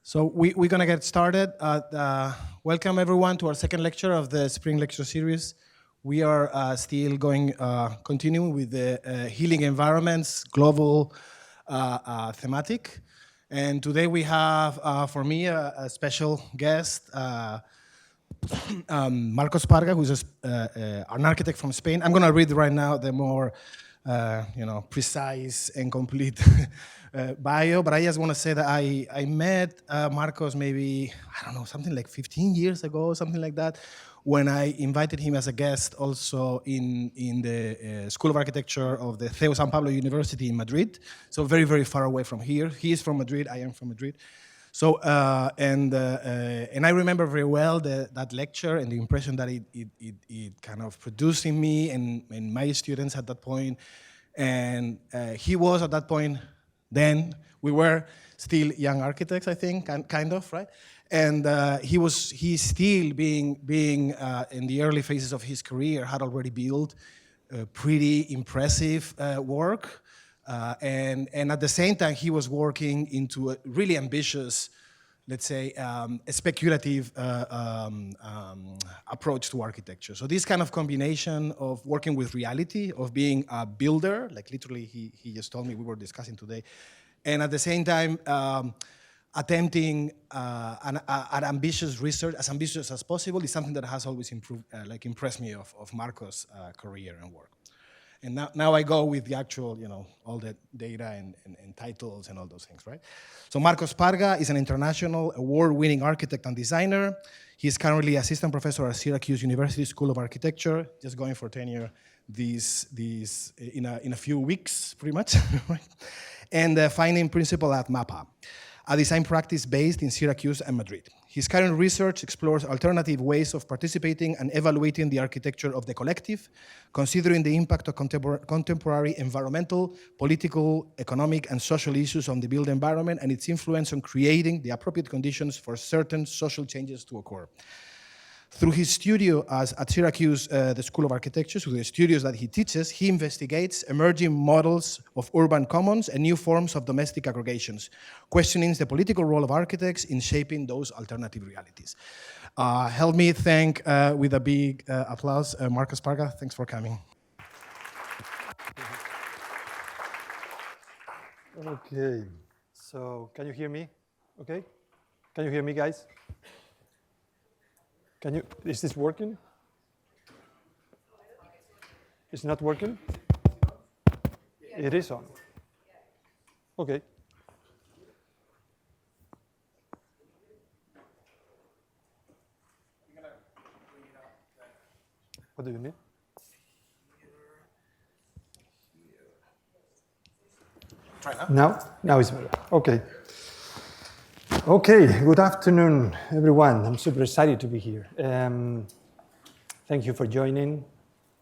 So we're going to get started. Welcome everyone to our second lecture of the spring lecture series. We are still continuing with the healing environments, global thematic. And today we have, for me, a special guest, Marcos Parga, who's an architect from Spain. I'm going to read right now the more precise and complete bio, but I just want to say that I met Marcos maybe, I don't know, something like 15 years ago, something like that, when I invited him as a guest also in the School of Architecture of the CEU San Pablo University in Madrid, so very, very far away from here. He is from Madrid, I am from Madrid. So, and I remember very well that lecture and the impression that it kind of produced in me and my students at that point. And he was at that point, then we were still young architects, I think, kind of, right? And he's still being in the early phases of his career, had already built pretty impressive work. And at the same time, he was working into a really ambitious, let's say, a speculative approach to architecture. So this kind of combination of working with reality, of being a builder, like literally he just told me, we were discussing today, and at the same time, attempting an ambitious research, as ambitious as possible, is something that has always impressed me of Marcos' career and work. And now I go with the actual, all the data and titles and all those things, right? So Marcos Parga is an international award-winning architect and designer. He's currently assistant professor at Syracuse University School of Architecture, just going for tenure in a few weeks, pretty much, right? And finding principal at MAPAa, a design practice based in Syracuse and Madrid. His current research explores alternative ways of participating and evaluating the architecture of the collective, considering the impact of contemporary environmental, political, economic, and social issues on the built environment and its influence on creating the appropriate conditions for certain social changes to occur. Through his studio at Syracuse, the School of Architecture, through the studios that he teaches, he investigates emerging models of urban commons and new forms of domestic aggregations, questioning the political role of architects in shaping those alternative realities. Help me thank, with a big applause, Marcos Parga. Thanks for coming. Okay, so can you hear me? Okay, can you hear me, guys? Is this working? It's not working? It is on. Okay. What do you need? Try now? Now it's better. Okay. Okay, good afternoon, everyone. I'm super excited to be here. Thank you for joining.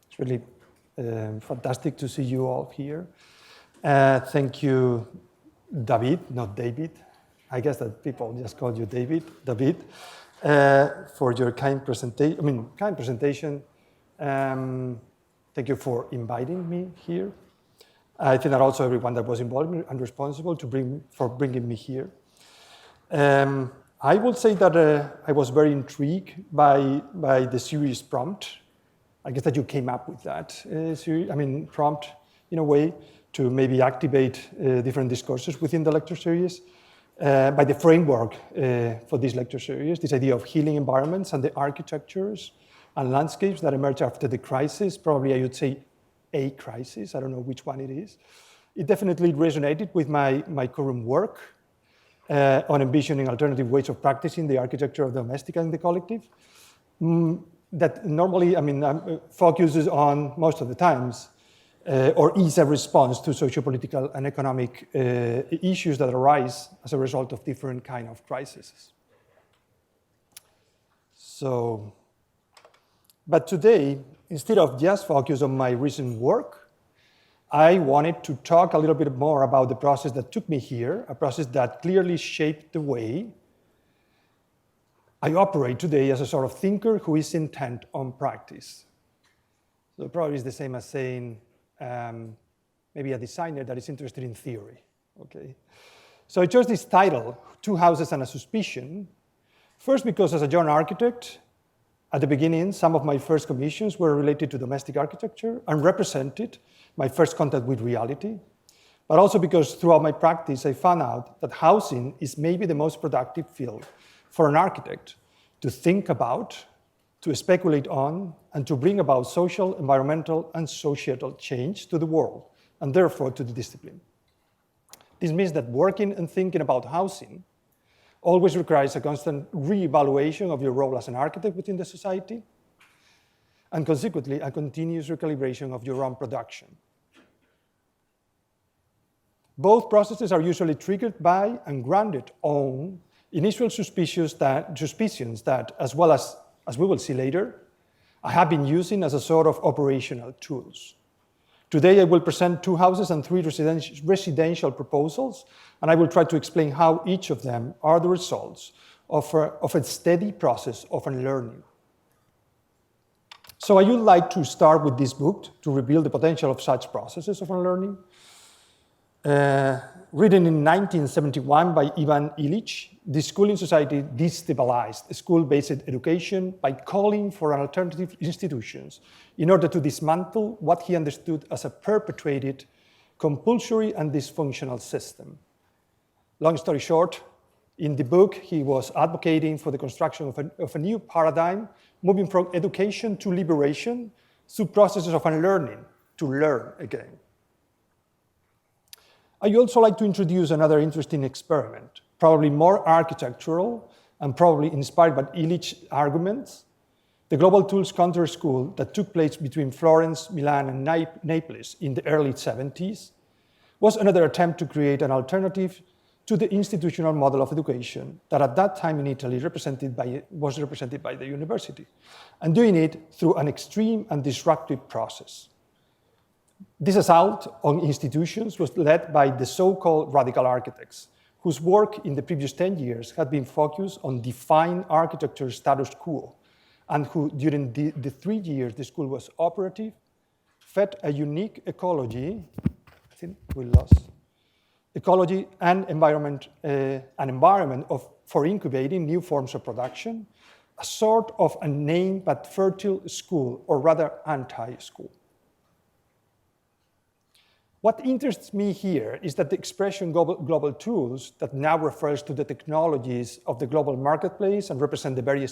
It's really fantastic to see you all here. Thank you, David, not David. I guess that people just call you David, for your kind presentation. Thank you for inviting me here. I think that also everyone that was involved and responsible for bringing me here. I will say that I was very intrigued by the series prompt. I guess that you came up with that prompt in a way to maybe activate different discourses within the lecture series by the framework for this lecture series, this idea of healing environments and the architectures and landscapes that emerge after the crisis, probably I would say a crisis, I don't know which one it is. It definitely resonated with my current work. On envisioning alternative ways of practicing the architecture of the domestic and the collective, that normally, focuses on, most of the times, or is a response to socio-political and economic issues that arise as a result of different kind of crises. So, but today, instead of just focus on my recent work, I wanted to talk a little bit more about the process that took me here, a process that clearly shaped the way I operate today as a sort of thinker who is intent on practice. So probably it's the same as saying maybe a designer that is interested in theory, okay? So I chose this title, Two Houses and a Suspicion, first because as a young architect, at the beginning, some of my first commissions were related to domestic architecture and represented my first contact with reality, but also because throughout my practice, I found out that housing is maybe the most productive field for an architect to think about, to speculate on, and to bring about social, environmental, and societal change to the world, and therefore to the discipline. This means that working and thinking about housing always requires a constant re-evaluation of your role as an architect within the society, and consequently, a continuous recalibration of your own production. Both processes are usually triggered by and grounded on initial suspicions that, as well as we will see later, I have been using as a sort of operational tools. Today, I will present 2 houses and 3 residential proposals, and I will try to explain how each of them are the results of a steady process of unlearning. So I would like to start with this book to reveal the potential of such processes of unlearning. Written in 1971 by Ivan Illich, the schooling society destabilized school-based education by calling for alternative institutions in order to dismantle what he understood as a perpetuated, compulsory, and dysfunctional system. Long story short, in the book, he was advocating for the construction of a new paradigm, moving from education to liberation through processes of unlearning to learn again. I also like to introduce another interesting experiment, probably more architectural and probably inspired by Illich's arguments. The Global Tools Counter School that took place between Florence, Milan, and Naples in the early 70s was another attempt to create an alternative to the institutional model of education that at that time in Italy was represented by the university, and doing it through an extreme and disruptive process. This assault on institutions was led by the so-called radical architects, whose work in the previous 10 years had been focused on defying architecture's status quo, and who, during the 3 years the school was operative, fed a unique ecology, I think we lost, ecology and environment, an environment for incubating new forms of production, a sort of a named but fertile school, or rather anti-school. What interests me here is that the expression global tools that now refers to the technologies of the global marketplace and represent the very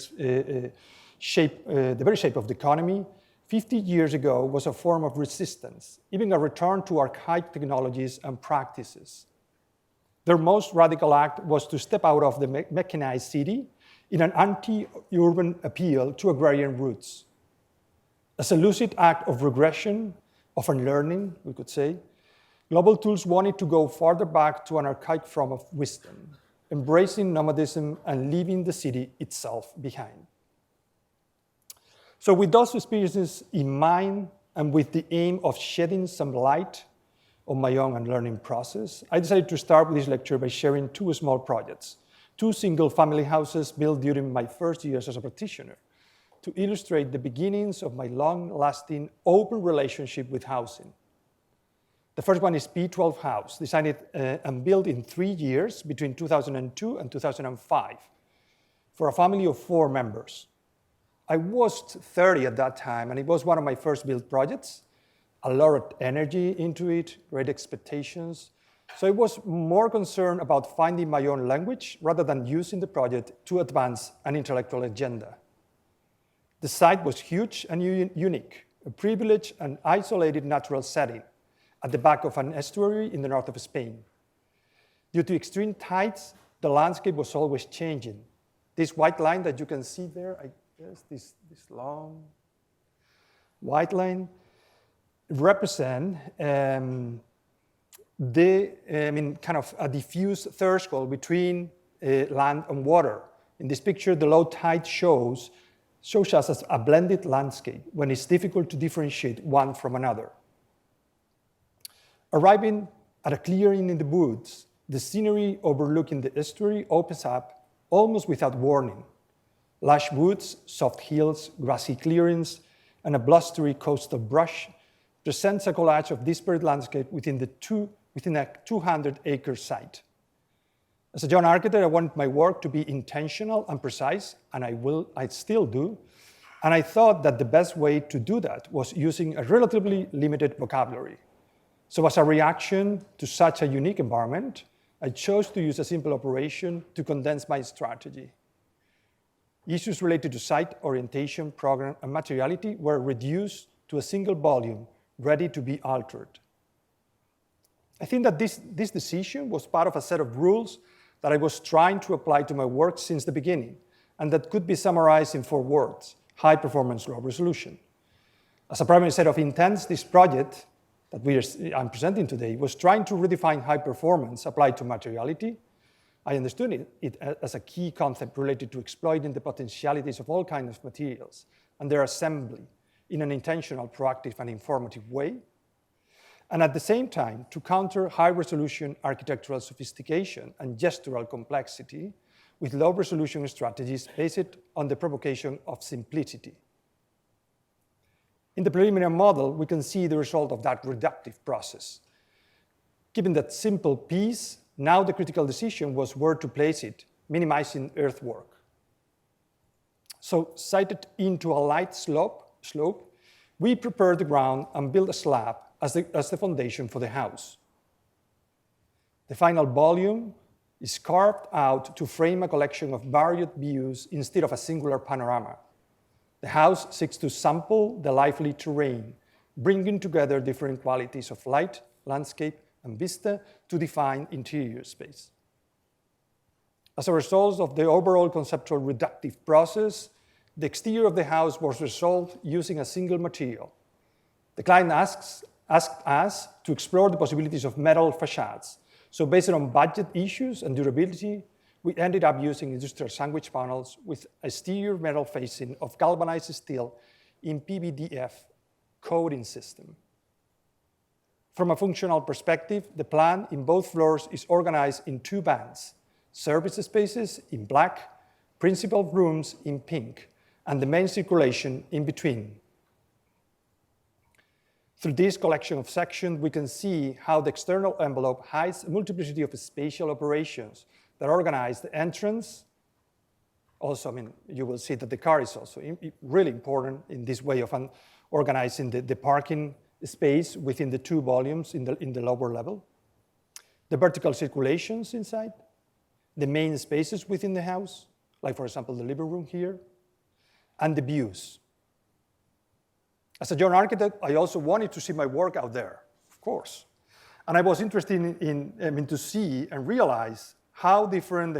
shape of the economy, 50 years ago was a form of resistance, even a return to archaic technologies and practices. Their most radical act was to step out of the mechanized city in an anti-urban appeal to agrarian roots. As a lucid act of regression, of unlearning, we could say, Global Tools wanted to go farther back to an archaic form of wisdom, embracing nomadism and leaving the city itself behind. So with those experiences in mind, and with the aim of shedding some light on my own unlearning process, I decided to start with this lecture by sharing 2 small projects, 2 single-family houses built during my first years as a practitioner, to illustrate the beginnings of my long-lasting open relationship with housing. The first one is P12 House, designed and built in 3 years between 2002 and 2005 for a family of 4 members. I was 30 at that time, and it was one of my first build projects. A lot of energy into it, great expectations. So I was more concerned about finding my own language rather than using the project to advance an intellectual agenda. The site was huge and unique, a privileged and isolated natural setting at the back of an estuary in the north of Spain. Due to extreme tides, the landscape was always changing. This white line that you can see there, I guess this long white line, represent kind of a diffuse threshold between land and water. In this picture, the low tide shows us as a blended landscape when it's difficult to differentiate one from another. Arriving at a clearing in the woods, the scenery overlooking the estuary opens up almost without warning. Lush woods, soft hills, grassy clearings, and a blustery coastal brush presents a collage of disparate landscape within a 200-acre site. As a young architect, I wanted my work to be intentional and precise, and I still do. And I thought that the best way to do that was using a relatively limited vocabulary. So as a reaction to such a unique environment, I chose to use a simple operation to condense my strategy. Issues related to site orientation, program, and materiality were reduced to a single volume, ready to be altered. I think that this decision was part of a set of rules that I was trying to apply to my work since the beginning, and that could be summarized in 4 words: high performance, low resolution. As a primary set of intents, this project that I'm presenting today was trying to redefine high performance applied to materiality. I understood it as a key concept related to exploiting the potentialities of all kinds of materials and their assembly in an intentional, proactive, and informative way. And at the same time, to counter high-resolution architectural sophistication and gestural complexity with low-resolution strategies based on the provocation of simplicity. In the preliminary model, we can see the result of that reductive process. Given that simple piece, now the critical decision was where to place it, minimizing earthwork. So, sited into a light slope, we prepared the ground and built a slab as the foundation for the house. The final volume is carved out to frame a collection of varied views instead of a singular panorama. The house seeks to sample the lively terrain, bringing together different qualities of light, landscape, and vista to define interior space. As a result of the overall conceptual reductive process, the exterior of the house was resolved using a single material. The client asked us to explore the possibilities of metal facades. So based on budget issues and durability, we ended up using industrial sandwich panels with exterior metal facing of galvanized steel in PVDF coating system. From a functional perspective, the plan in both floors is organized in 2 bands: service spaces in black, principal rooms in pink, and the main circulation in between. Through this collection of sections, we can see how the external envelope hides a multiplicity of spatial operations that organize the entrance. Also, you will see that the car is also really important in this way of organizing the parking space within the 2 volumes in the lower level. The vertical circulations inside, the main spaces within the house, like for example, the living room here, and the views. As a young architect, I also wanted to see my work out there, of course. And I was interested to see and realize how different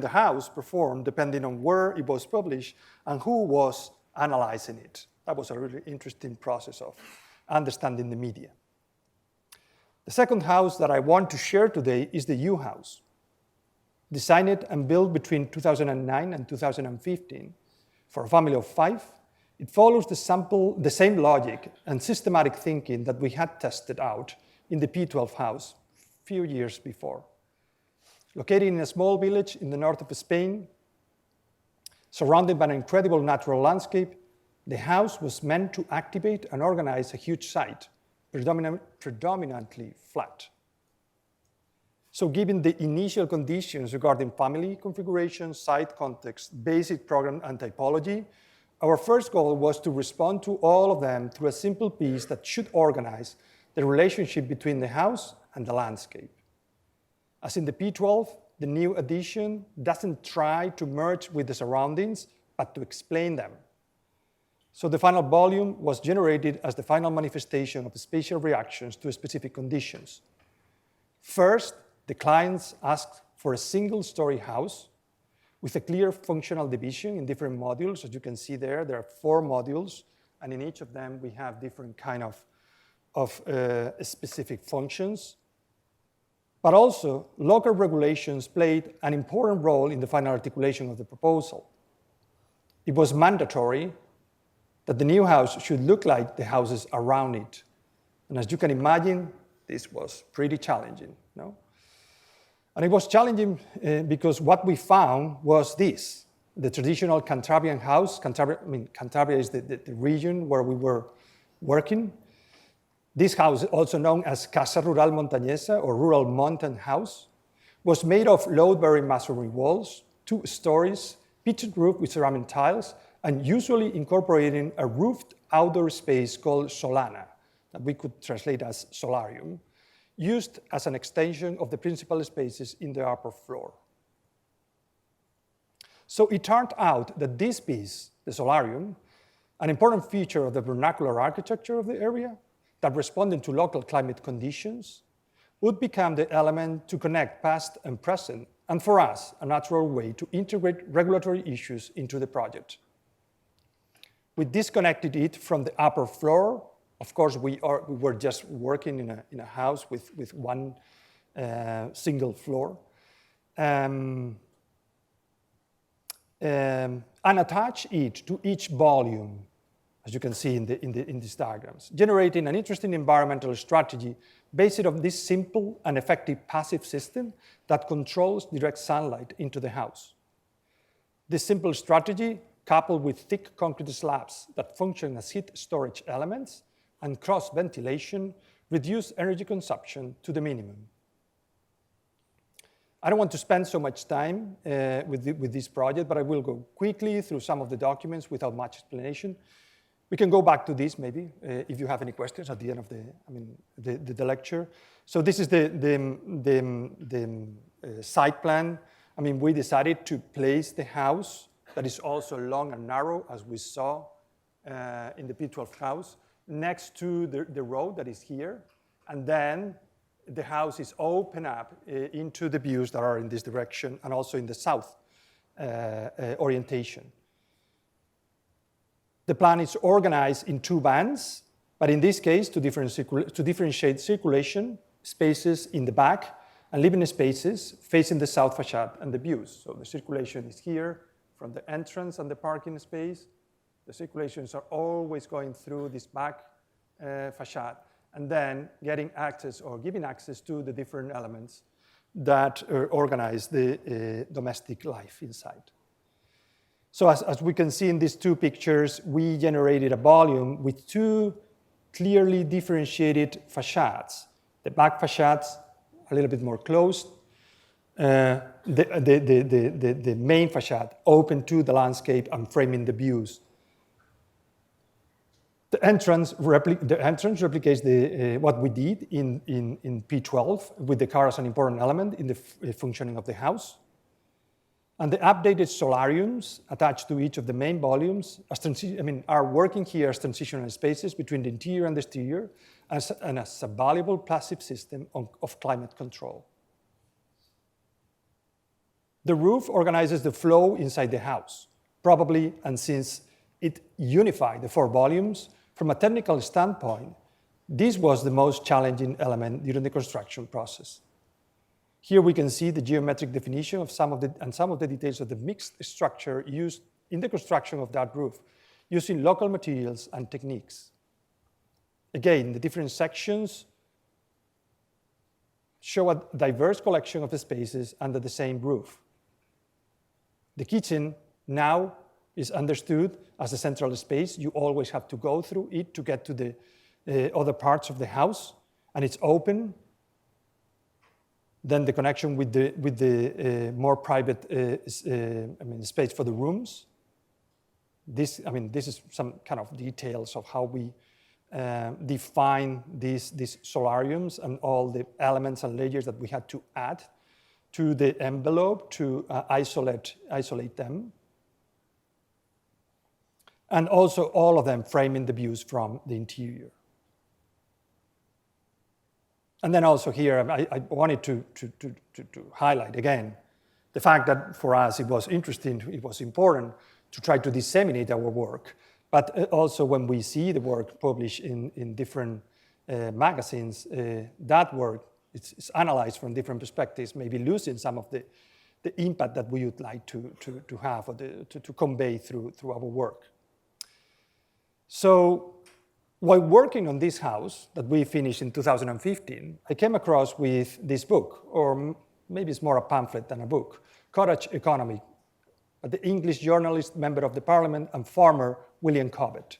the house performed depending on where it was published and who was analyzing it. That was a really interesting process of understanding the media. The second house that I want to share today is the U house. Designed and built between 2009 and 2015 for a family of 5, it follows the same logic and systematic thinking that we had tested out in the P12 house a few years before. Located in a small village in the north of Spain, surrounded by an incredible natural landscape, the house was meant to activate and organize a huge site, predominantly flat. So given the initial conditions regarding family configuration, site context, basic program, and typology, our first goal was to respond to all of them through a simple piece that should organize the relationship between the house and the landscape. As in the P12, the new addition doesn't try to merge with the surroundings, but to explain them. So the final volume was generated as the final manifestation of spatial reactions to specific conditions. First, the clients asked for a single-story house with a clear functional division in different modules. As you can see there are 4 modules, and in each of them we have different kind of specific functions. But also, local regulations played an important role in the final articulation of the proposal. It was mandatory that the new house should look like the houses around it. And as you can imagine, this was pretty challenging, no? And it was challenging because what we found was this: the traditional Cantabrian house. Cantabria is the region where we were working. This house, also known as Casa Rural Montañesa or Rural Mountain House, was made of load-bearing masonry walls, 2 stories, pitched roof with ceramic tiles, and usually incorporating a roofed outdoor space called solana, that we could translate as solarium, used as an extension of the principal spaces in the upper floor. So it turned out that this piece, the solarium, an important feature of the vernacular architecture of the area that responded to local climate conditions, would become the element to connect past and present, and for us, a natural way to integrate regulatory issues into the project. We disconnected it from the upper floor. Of course, we were just working in a house with one single floor. And attach it to each volume, as you can see in these diagrams, generating an interesting environmental strategy based on this simple and effective passive system that controls direct sunlight into the house. This simple strategy, coupled with thick concrete slabs that function as heat storage elements and cross ventilation, reduce energy consumption to the minimum. I don't want to spend so much time with this project, but I will go quickly through some of the documents without much explanation. We can go back to this maybe if you have any questions at the end of the lecture. So this is the site plan. I mean, we decided to place the house that is also long and narrow, as we saw in the P12 house, next to the road that is here, and then the house is open up into the views that are in this direction and also in the south orientation. The plan is organized in 2 bands, but in this case, to differentiate circulation spaces in the back and living spaces facing the south facade and the views. So the circulation is here from the entrance and the parking space. The circulations are always going through this back facade, and then getting access or giving access to the different elements that organize the domestic life inside. So as we can see in these 2 pictures, we generated a volume with 2 clearly differentiated facades. The back facades a little bit more closed. The main facade open to the landscape and framing the views. The entrance replicates what we did in P12 with the car as an important element in the functioning of the house. And the updated solariums attached to each of the main volumes are working here as transitional spaces between the interior and the exterior and as a valuable passive system of climate control. The roof organizes the flow inside the house, probably, and since it unified the 4 volumes, from a technical standpoint, this was the most challenging element during the construction process. Here we can see the geometric definition of some of the details of the mixed structure used in the construction of that roof, using local materials and techniques. Again, the different sections show a diverse collection of the spaces under the same roof. The kitchen now is understood as a central space. You always have to go through it to get to the other parts of the house, and it's open. Then the connection with the more private space for the rooms. This is some kind of details of how we define these solariums and all the elements and layers that we had to add to the envelope to isolate them. And also all of them framing the views from the interior. And then also here, I wanted to highlight again the fact that for us it was interesting, it was important to try to disseminate our work. But also when we see the work published in different magazines, that work is analyzed from different perspectives, maybe losing some of the impact that we would like to have or to convey through our work. So while working on this house that we finished in 2015, I came across with this book, or maybe it's more a pamphlet than a book, Cottage Economy, by the English journalist, member of the parliament, and farmer William Cobbett.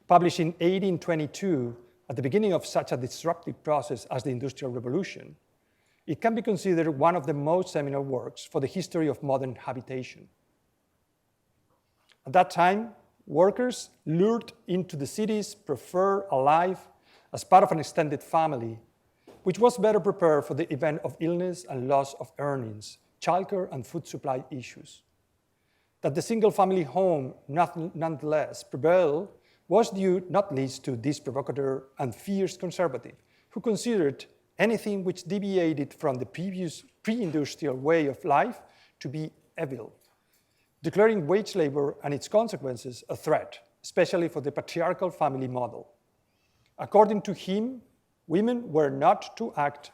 Published in 1822, at the beginning of such a disruptive process as the Industrial Revolution, it can be considered one of the most seminal works for the history of modern habitation. At that time, workers lured into the cities prefer a life as part of an extended family, which was better prepared for the event of illness and loss of earnings, childcare and food supply issues. That the single-family home nonetheless prevailed was due not least to this provocateur and fierce conservative who considered anything which deviated from the previous pre-industrial way of life to be evil, declaring wage labor and its consequences a threat, especially for the patriarchal family model. According to him, women were not to act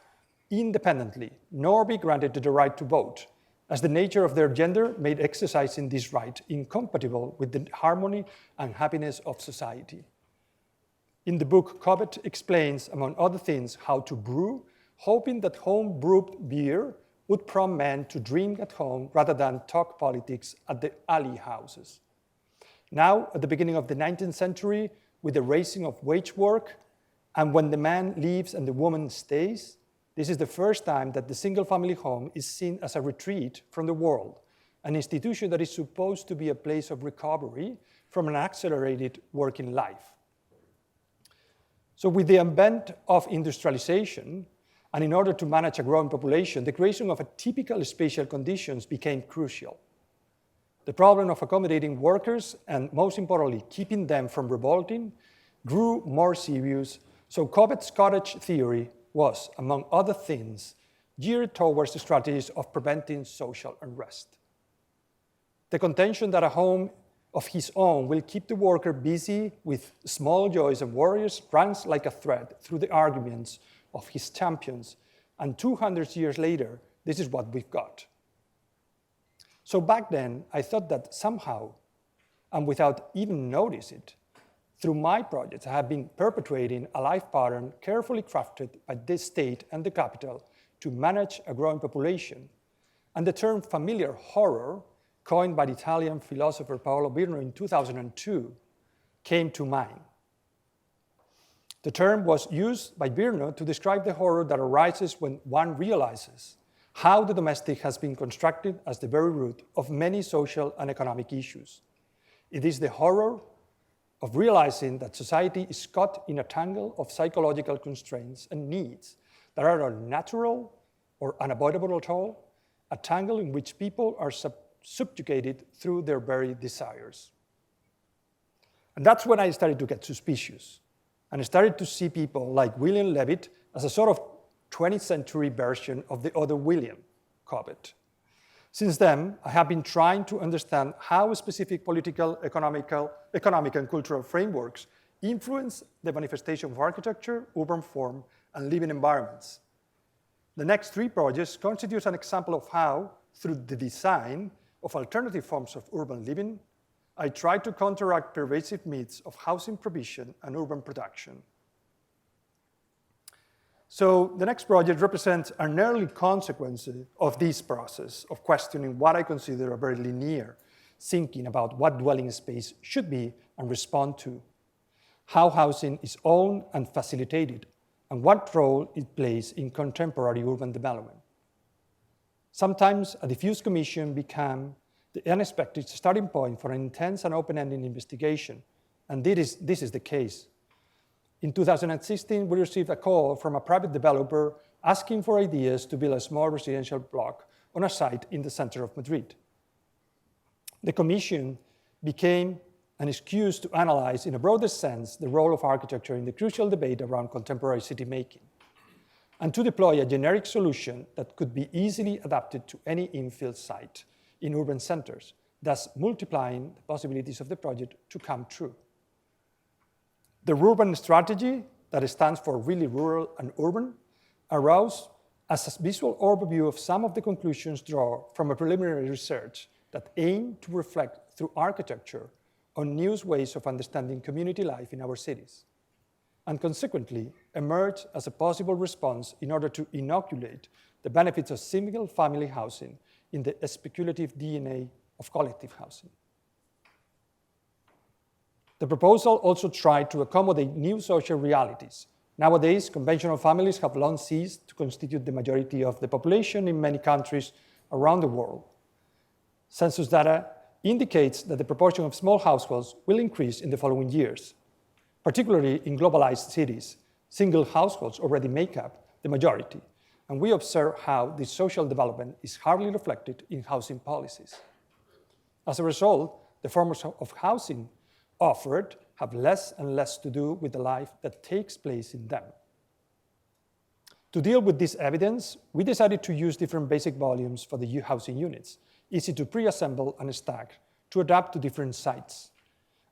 independently, nor be granted the right to vote, as the nature of their gender made exercising this right incompatible with the harmony and happiness of society. In the book, Cobbett explains, among other things, how to brew, hoping that home-brewed beer would prompt men to drink at home rather than talk politics at the alley houses. Now, at the beginning of the 19th century, with the raising of wage work, and when the man leaves and the woman stays, this is the first time that the single-family home is seen as a retreat from the world, an institution that is supposed to be a place of recovery from an accelerated working life. So with the advent of industrialization, and in order to manage a growing population, the creation of typical spatial conditions became crucial. The problem of accommodating workers, and most importantly, keeping them from revolting, grew more serious, so Cobbett's cottage theory was, among other things, geared towards the strategies of preventing social unrest. The contention that a home of his own will keep the worker busy with small joys and worries runs like a thread through the arguments of his champions, and 200 years later, this is what we've got. So back then, I thought that somehow, and without even noticing it, through my projects, I have been perpetuating a life pattern carefully crafted by the state and the capital to manage a growing population. And the term familiar horror, coined by the Italian philosopher Paolo Virno in 2002, came to mind. The term was used by Virno to describe the horror that arises when one realizes how the domestic has been constructed as the very root of many social and economic issues. It is the horror of realizing that society is caught in a tangle of psychological constraints and needs that are unnatural or unavoidable at all, a tangle in which people are subjugated through their very desires. And that's when I started to get suspicious, and I started to see people like William Levitt as a sort of 20th century version of the other William, Cobbett. Since then, I have been trying to understand how specific political, economic, and cultural frameworks influence the manifestation of architecture, urban form, and living environments. The next three projects constitute an example of how, through the design of alternative forms of urban living, I try to counteract pervasive myths of housing provision and urban production. So the next project represents an early consequence of this process of questioning what I consider a very linear thinking about what dwelling space should be and respond to, how housing is owned and facilitated, and what role it plays in contemporary urban development. Sometimes a diffuse commission became the unexpected starting point for an intense and open-ended investigation, and this is the case. In 2016, we received a call from a private developer asking for ideas to build a small residential block on a site in the center of Madrid. The commission became an excuse to analyze, in a broader sense, the role of architecture in the crucial debate around contemporary city making, and to deploy a generic solution that could be easily adapted to any infill site in urban centers, thus multiplying the possibilities of the project to come true. The urban strategy, that stands for really rural and urban, arose as a visual overview of some of the conclusions drawn from a preliminary research that aimed to reflect through architecture on new ways of understanding community life in our cities, and consequently emerged as a possible response in order to inoculate the benefits of single-family housing in the speculative DNA of collective housing. The proposal also tried to accommodate new social realities, Nowadays, conventional families have long ceased to constitute the majority of the population in many countries around the world. Census data indicates that the proportion of small households will increase in the following years. Particularly in globalized cities, single households already make up the majority, and we observe how this social development is hardly reflected in housing policies. As a result, the forms of housing offered have less and less to do with the life that takes place in them. To deal with this evidence, we decided to use different basic volumes for the housing units, easy to pre-assemble and stack, to adapt to different sites,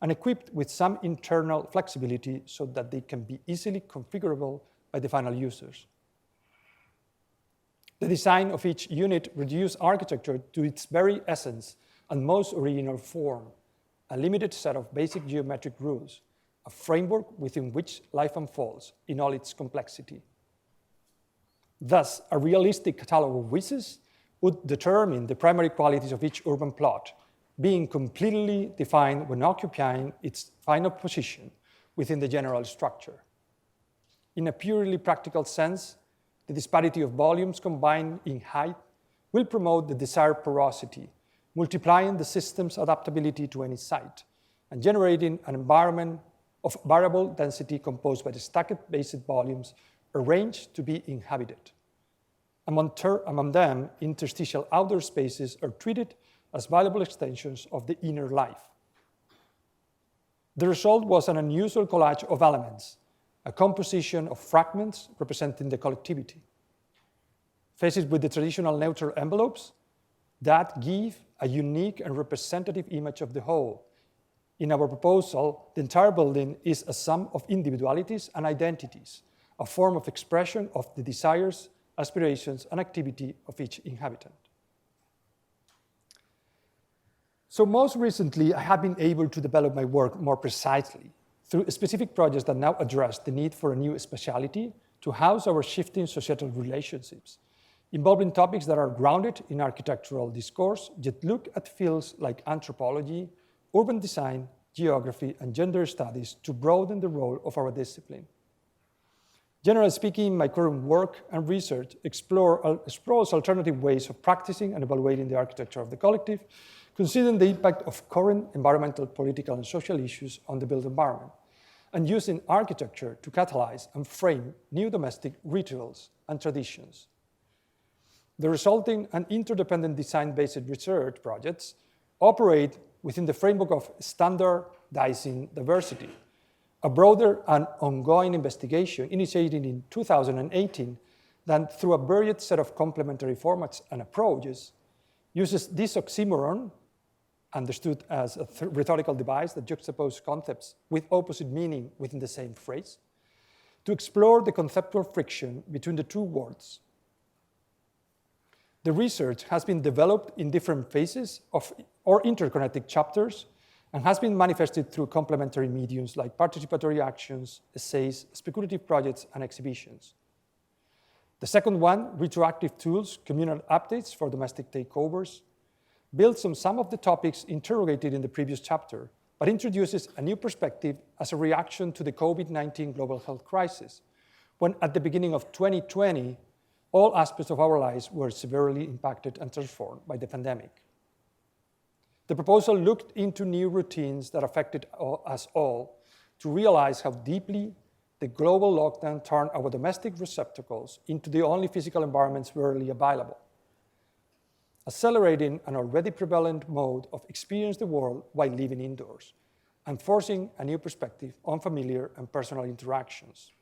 and equipped with some internal flexibility so that they can be easily configurable by the final users. The design of each unit reduced architecture to its very essence and most original form, a limited set of basic geometric rules, a framework within which life unfolds in all its complexity. Thus, a realistic catalog of wishes would determine the primary qualities of each urban plot, being completely defined when occupying its final position within the general structure. In a purely practical sense, the disparity of volumes combined in height will promote the desired porosity, multiplying the system's adaptability to any site, and generating an environment of variable density composed by the stacked basic volumes arranged to be inhabited. Among them, interstitial outdoor spaces are treated as valuable extensions of the inner life. The result was an unusual collage of elements, a composition of fragments representing the collectivity. Faced with the traditional neutral envelopes that give a unique and representative image of the whole. In our proposal, the entire building is a sum of individualities and identities, a form of expression of the desires, aspirations, and activity of each inhabitant. So most recently, I have been able to develop my work more precisely through specific projects that now address the need for a new speciality to house our shifting societal relationships, involving topics that are grounded in architectural discourse, yet look at fields like anthropology, urban design, geography, and gender studies to broaden the role of our discipline. Generally speaking, my current work and research explores alternative ways of practicing and evaluating the architecture of the collective, considering the impact of current environmental, political, and social issues on the built environment, and using architecture to catalyze and frame new domestic rituals and traditions. The resulting and interdependent design-based research projects operate within the framework of standardizing diversity, a broader and ongoing investigation initiated in 2018 that, through a varied set of complementary formats and approaches, uses this oxymoron, understood as a rhetorical device that juxtaposes concepts with opposite meaning within the same phrase, to explore the conceptual friction between the two words. The research has been developed in different phases or interconnected chapters and has been manifested through complementary mediums like participatory actions, essays, speculative projects, and exhibitions. The second one, retroactive tools, communal updates for domestic takeovers, builds on some of the topics interrogated in the previous chapter, but introduces a new perspective as a reaction to the COVID-19 global health crisis, when at the beginning of 2020, all aspects of our lives were severely impacted and transformed by the pandemic. The proposal looked into new routines that affected us all to realize how deeply the global lockdown turned our domestic receptacles into the only physical environments rarely available, accelerating an already prevalent mode of experience the world while living indoors, and forcing a new perspective on familiar and personal interactions.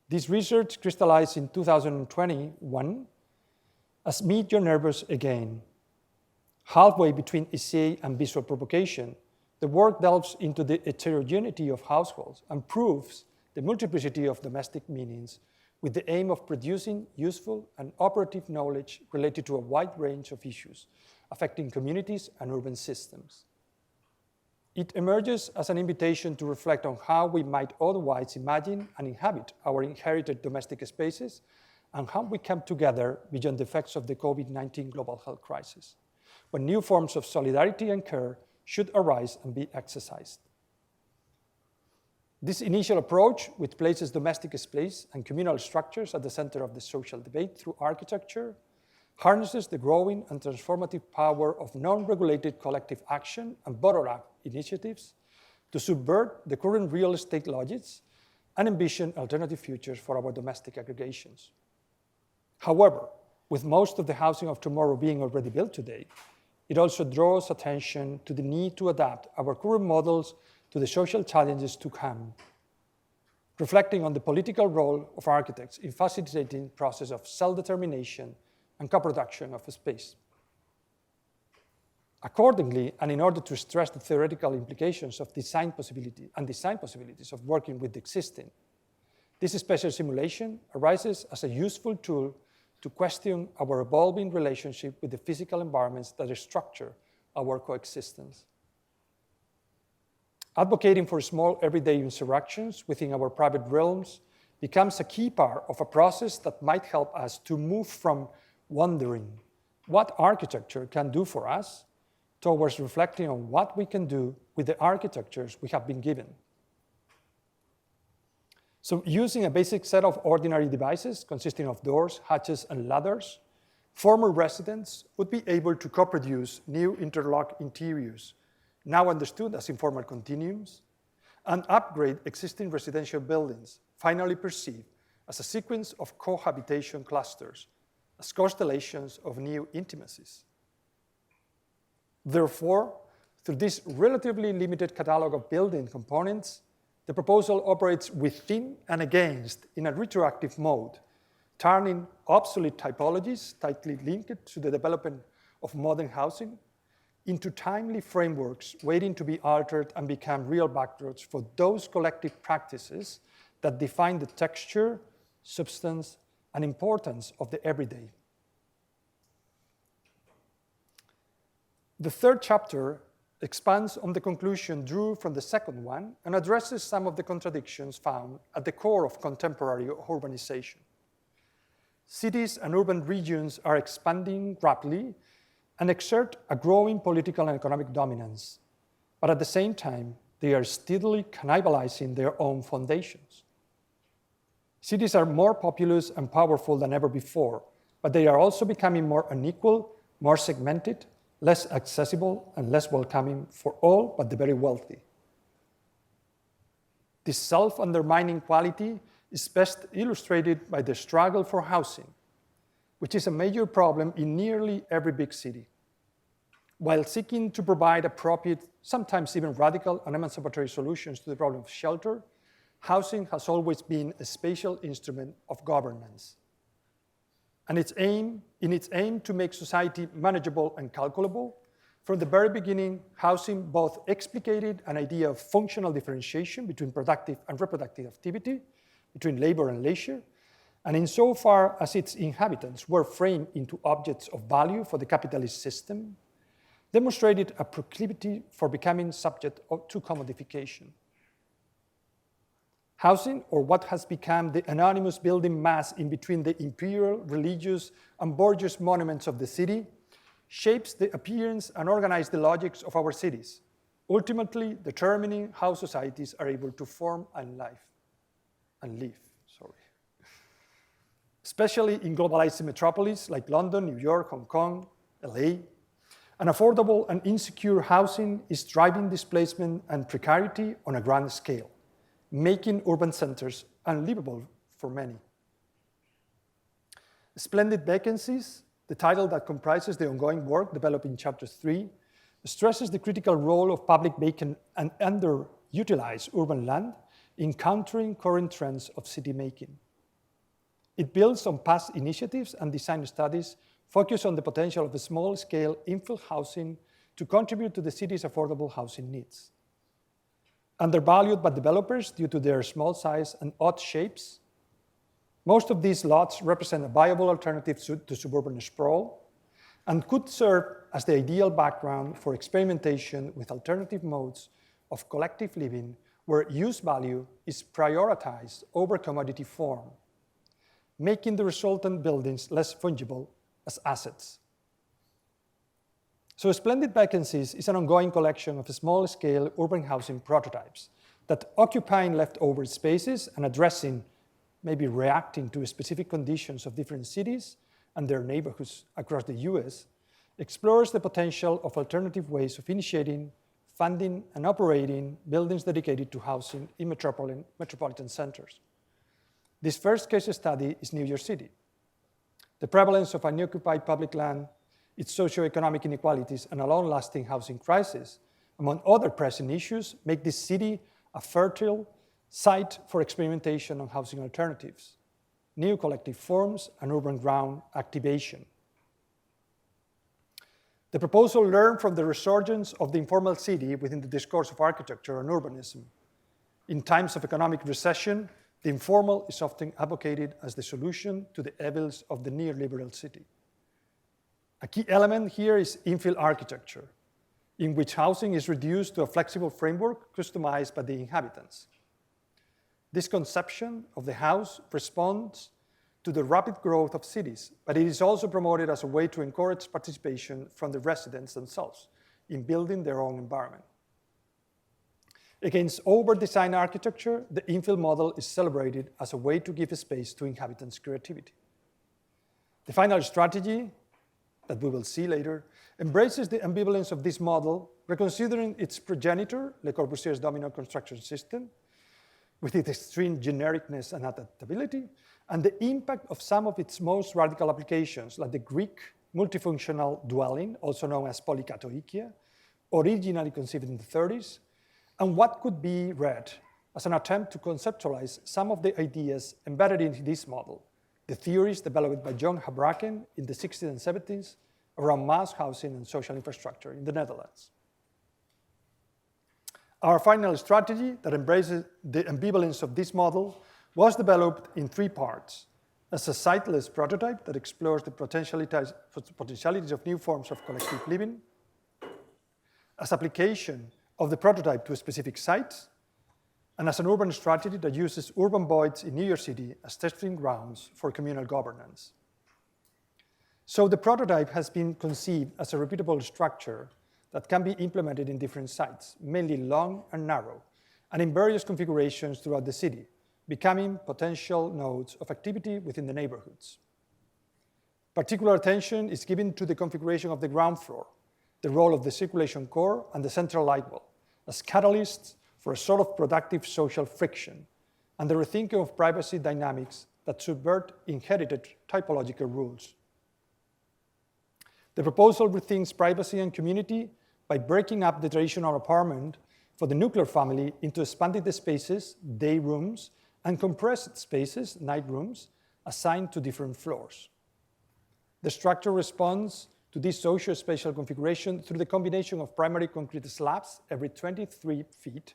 This research crystallized in 2021 as Meet Your Neighbors Again. Halfway between essay and visual provocation, the work delves into the heterogeneity of households and proves the multiplicity of domestic meanings with the aim of producing useful and operative knowledge related to a wide range of issues affecting communities and urban systems. It emerges as an invitation to reflect on how we might otherwise imagine and inhabit our inherited domestic spaces and how we come together beyond the effects of the COVID-19 global health crisis, when new forms of solidarity and care should arise and be exercised. This initial approach, which places domestic space and communal structures at the center of the social debate through architecture, harnesses the growing and transformative power of non-regulated collective action and bottom-up initiatives to subvert the current real estate logics and envision alternative futures for our domestic aggregations. However, with most of the housing of tomorrow being already built today, it also draws attention to the need to adapt our current models to the social challenges to come, reflecting on the political role of architects in facilitating the process of self-determination and co-production of space. Accordingly, and in order to stress the theoretical implications of design possibilities of working with the existing, this spatial simulation arises as a useful tool to question our evolving relationship with the physical environments that structure our coexistence. Advocating for small everyday interactions within our private realms becomes a key part of a process that might help us to move from wondering what architecture can do for us towards reflecting on what we can do with the architectures we have been given. So using a basic set of ordinary devices consisting of doors, hatches, and ladders, former residents would be able to co-produce new interlock interiors, now understood as informal continuums, and upgrade existing residential buildings, finally perceived as a sequence of cohabitation clusters, as constellations of new intimacies. Therefore, through this relatively limited catalog of building components, the proposal operates within and against in a retroactive mode, turning obsolete typologies tightly linked to the development of modern housing into timely frameworks waiting to be altered and become real backdrops for those collective practices that define the texture, substance, and importance of the everyday. The third chapter expands on the conclusion drew from the second one and addresses some of the contradictions found at the core of contemporary urbanization. Cities and urban regions are expanding rapidly and exert a growing political and economic dominance, but at the same time, they are steadily cannibalizing their own foundations. Cities are more populous and powerful than ever before, but they are also becoming more unequal, more segmented, less accessible, and less welcoming for all but the very wealthy. This self-undermining quality is best illustrated by the struggle for housing, which is a major problem in nearly every big city. While seeking to provide appropriate, sometimes even radical and emancipatory solutions to the problem of shelter, housing has always been a spatial instrument of governance. And in its aim to make society manageable and calculable, from the very beginning, housing both explicated an idea of functional differentiation between productive and reproductive activity, between labor and leisure, and insofar as its inhabitants were framed into objects of value for the capitalist system, demonstrated a proclivity for becoming subject to commodification. Housing, or what has become the anonymous building mass in between the imperial, religious, and bourgeois monuments of the city, shapes the appearance and organizes the logics of our cities, ultimately determining how societies are able to form and live. Especially in globalized metropolis like London, New York, Hong Kong, LA, unaffordable and insecure housing is driving displacement and precarity on a grand scale, making urban centers unlivable for many. Splendid Vacancies, the title that comprises the ongoing work developed in Chapter 3, stresses the critical role of public vacant and underutilized urban land in countering current trends of city making. It builds on past initiatives and design studies focused on the potential of small-scale infill housing to contribute to the city's affordable housing needs. Undervalued by developers due to their small size and odd shapes, most of these lots represent a viable alternative to suburban sprawl and could serve as the ideal background for experimentation with alternative modes of collective living where use value is prioritized over commodity form, making the resultant buildings less fungible as assets. So Splendid Vacancies is an ongoing collection of small-scale urban housing prototypes that occupying leftover spaces and addressing, maybe reacting to specific conditions of different cities and their neighborhoods across the US, explores the potential of alternative ways of initiating, funding, and operating buildings dedicated to housing in metropolitan centers. This first case study is New York City. The prevalence of unoccupied public land, its socioeconomic inequalities, and a long-lasting housing crisis, among other pressing issues, make this city a fertile site for experimentation on housing alternatives, new collective forms, and urban ground activation. The proposal learned from the resurgence of the informal city within the discourse of architecture and urbanism. In times of economic recession, the informal is often advocated as the solution to the evils of the neoliberal city. A key element here is infill architecture, in which housing is reduced to a flexible framework customized by the inhabitants. This conception of the house responds to the rapid growth of cities, but it is also promoted as a way to encourage participation from the residents themselves in building their own environment. Against over-designed architecture, the infill model is celebrated as a way to give space to inhabitants' creativity. The final strategy, that we will see later, embraces the ambivalence of this model, reconsidering its progenitor, Le Corbusier's domino construction system, with its extreme genericness and adaptability, and the impact of some of its most radical applications, like the Greek multifunctional dwelling, also known as polykatoikia, originally conceived in the 30s, and what could be read as an attempt to conceptualize some of the ideas embedded in this model, the theories developed by John Habraken in the 60s and 70s around mass housing and social infrastructure in the Netherlands. Our final strategy that embraces the ambivalence of this model was developed in 3 parts: as a siteless prototype that explores the potentialities of new forms of collective living, as application of the prototype to specific sites, and as an urban strategy that uses urban voids in New York City as testing grounds for communal governance. So the prototype has been conceived as a repeatable structure that can be implemented in different sites, mainly long and narrow, and in various configurations throughout the city, becoming potential nodes of activity within the neighborhoods. Particular attention is given to the configuration of the ground floor, the role of the circulation core, and the central light wall as catalysts for a sort of productive social friction, and the rethinking of privacy dynamics that subvert inherited typological rules. The proposal rethinks privacy and community by breaking up the traditional apartment for the nuclear family into expanded spaces, day rooms, and compressed spaces, night rooms, assigned to different floors. The structure responds to this socio-spatial configuration through the combination of primary concrete slabs every 23 feet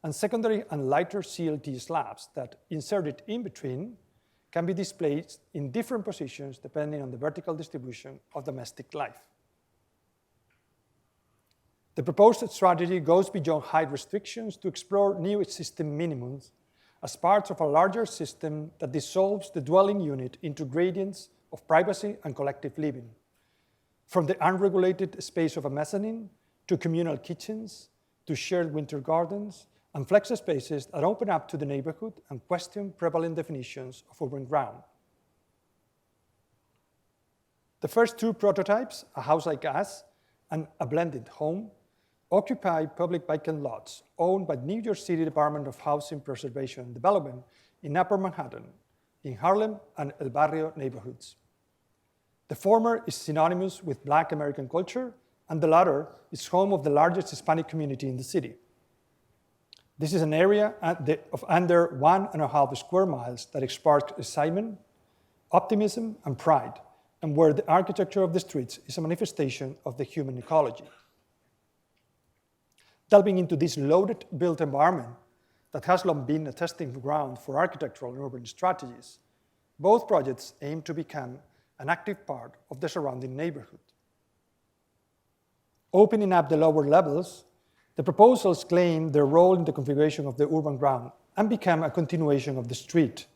and secondary and lighter CLT slabs that, inserted in between, can be displayed in different positions depending on the vertical distribution of domestic life. The proposed strategy goes beyond height restrictions to explore new system minimums as part of a larger system that dissolves the dwelling unit into gradients of privacy and collective living, from the unregulated space of a mezzanine to communal kitchens, to shared winter gardens, and flex spaces that open up to the neighborhood and question prevalent definitions of urban ground. The first 2 prototypes, A House Like Us and A Blended Home, occupy public vacant lots owned by New York City Department of Housing Preservation and Development in Upper Manhattan, in Harlem and El Barrio neighborhoods. The former is synonymous with Black American culture, and the latter is home of the largest Hispanic community in the city. This is an area of under 1.5 square miles that sparks excitement, optimism, and pride, and where the architecture of the streets is a manifestation of the human ecology. Delving into this loaded built environment that has long been a testing ground for architectural and urban strategies, both projects aim to become an active part of the surrounding neighborhood. Opening up the lower levels, the proposals claim their role in the configuration of the urban ground and become a continuation of the street,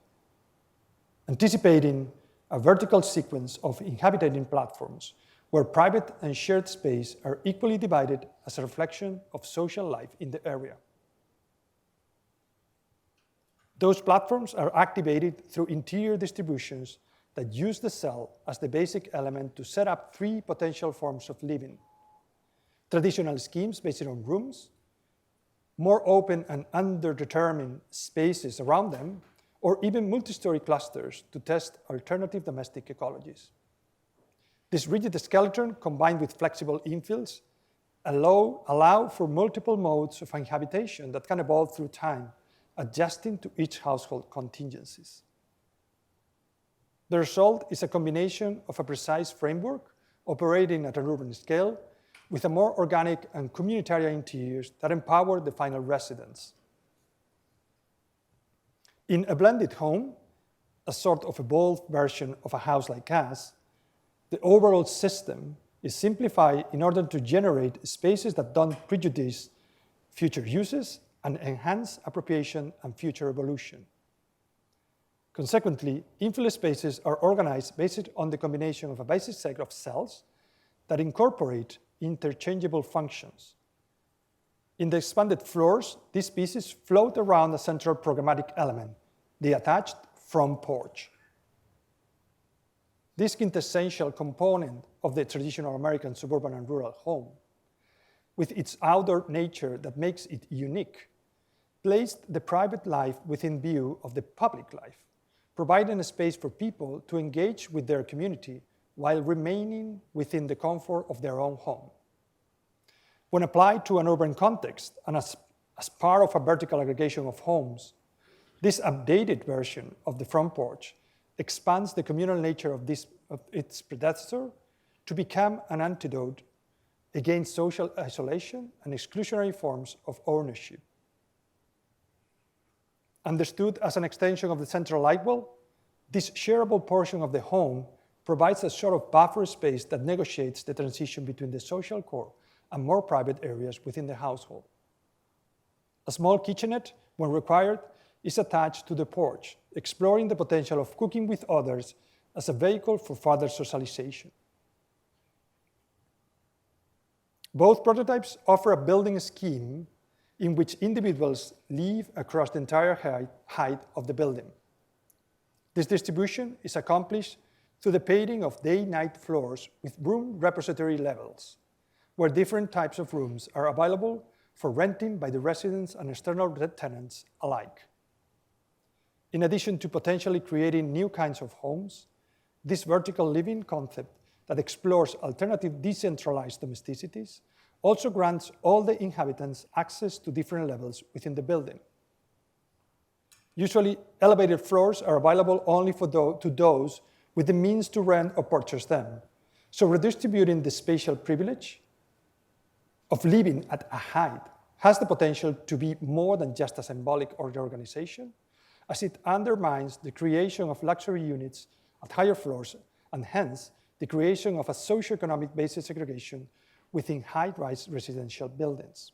anticipating a vertical sequence of inhabiting platforms where private and shared space are equally divided as a reflection of social life in the area. Those platforms are activated through interior distributions that use the cell as the basic element to set up three potential forms of living: traditional schemes based on rooms, more open and underdetermined spaces around them, or even multi-story clusters to test alternative domestic ecologies. This rigid skeleton, combined with flexible infills, allow for multiple modes of inhabitation that can evolve through time, adjusting to each household contingencies. The result is a combination of a precise framework operating at an urban scale with a more organic and communitarian interiors that empower the final residents. In a blended home, a sort of evolved version of a house like us, the overall system is simplified in order to generate spaces that don't prejudice future uses and enhance appropriation and future evolution. Consequently, infill spaces are organized based on the combination of a basic set of cells that incorporate interchangeable functions. In the expanded floors, these pieces float around a central programmatic element, the attached front porch. This quintessential component of the traditional American suburban and rural home, with its outdoor nature that makes it unique, placed the private life within view of the public life, providing a space for people to engage with their community while remaining within the comfort of their own home. When applied to an urban context and as part of a vertical aggregation of homes, this updated version of the front porch expands the communal nature of its predecessor to become an antidote against social isolation and exclusionary forms of ownership. Understood as an extension of the central light well, this shareable portion of the home provides a sort of buffer space that negotiates the transition between the social core and more private areas within the household. A small kitchenette, when required, is attached to the porch, exploring the potential of cooking with others as a vehicle for further socialization. Both prototypes offer a building scheme in which individuals live across the entire height of the building. This distribution is accomplished through the pairing of day-night floors with room repository levels, where different types of rooms are available for renting by the residents and external tenants alike. In addition to potentially creating new kinds of homes, this vertical living concept that explores alternative decentralized domesticities also grants all the inhabitants access to different levels within the building. Usually, elevated floors are available only to those with the means to rent or purchase them, so redistributing the spatial privilege of living at a height has the potential to be more than just a symbolic organization, as it undermines the creation of luxury units at higher floors and hence the creation of a socioeconomic basis segregation within high-rise residential buildings.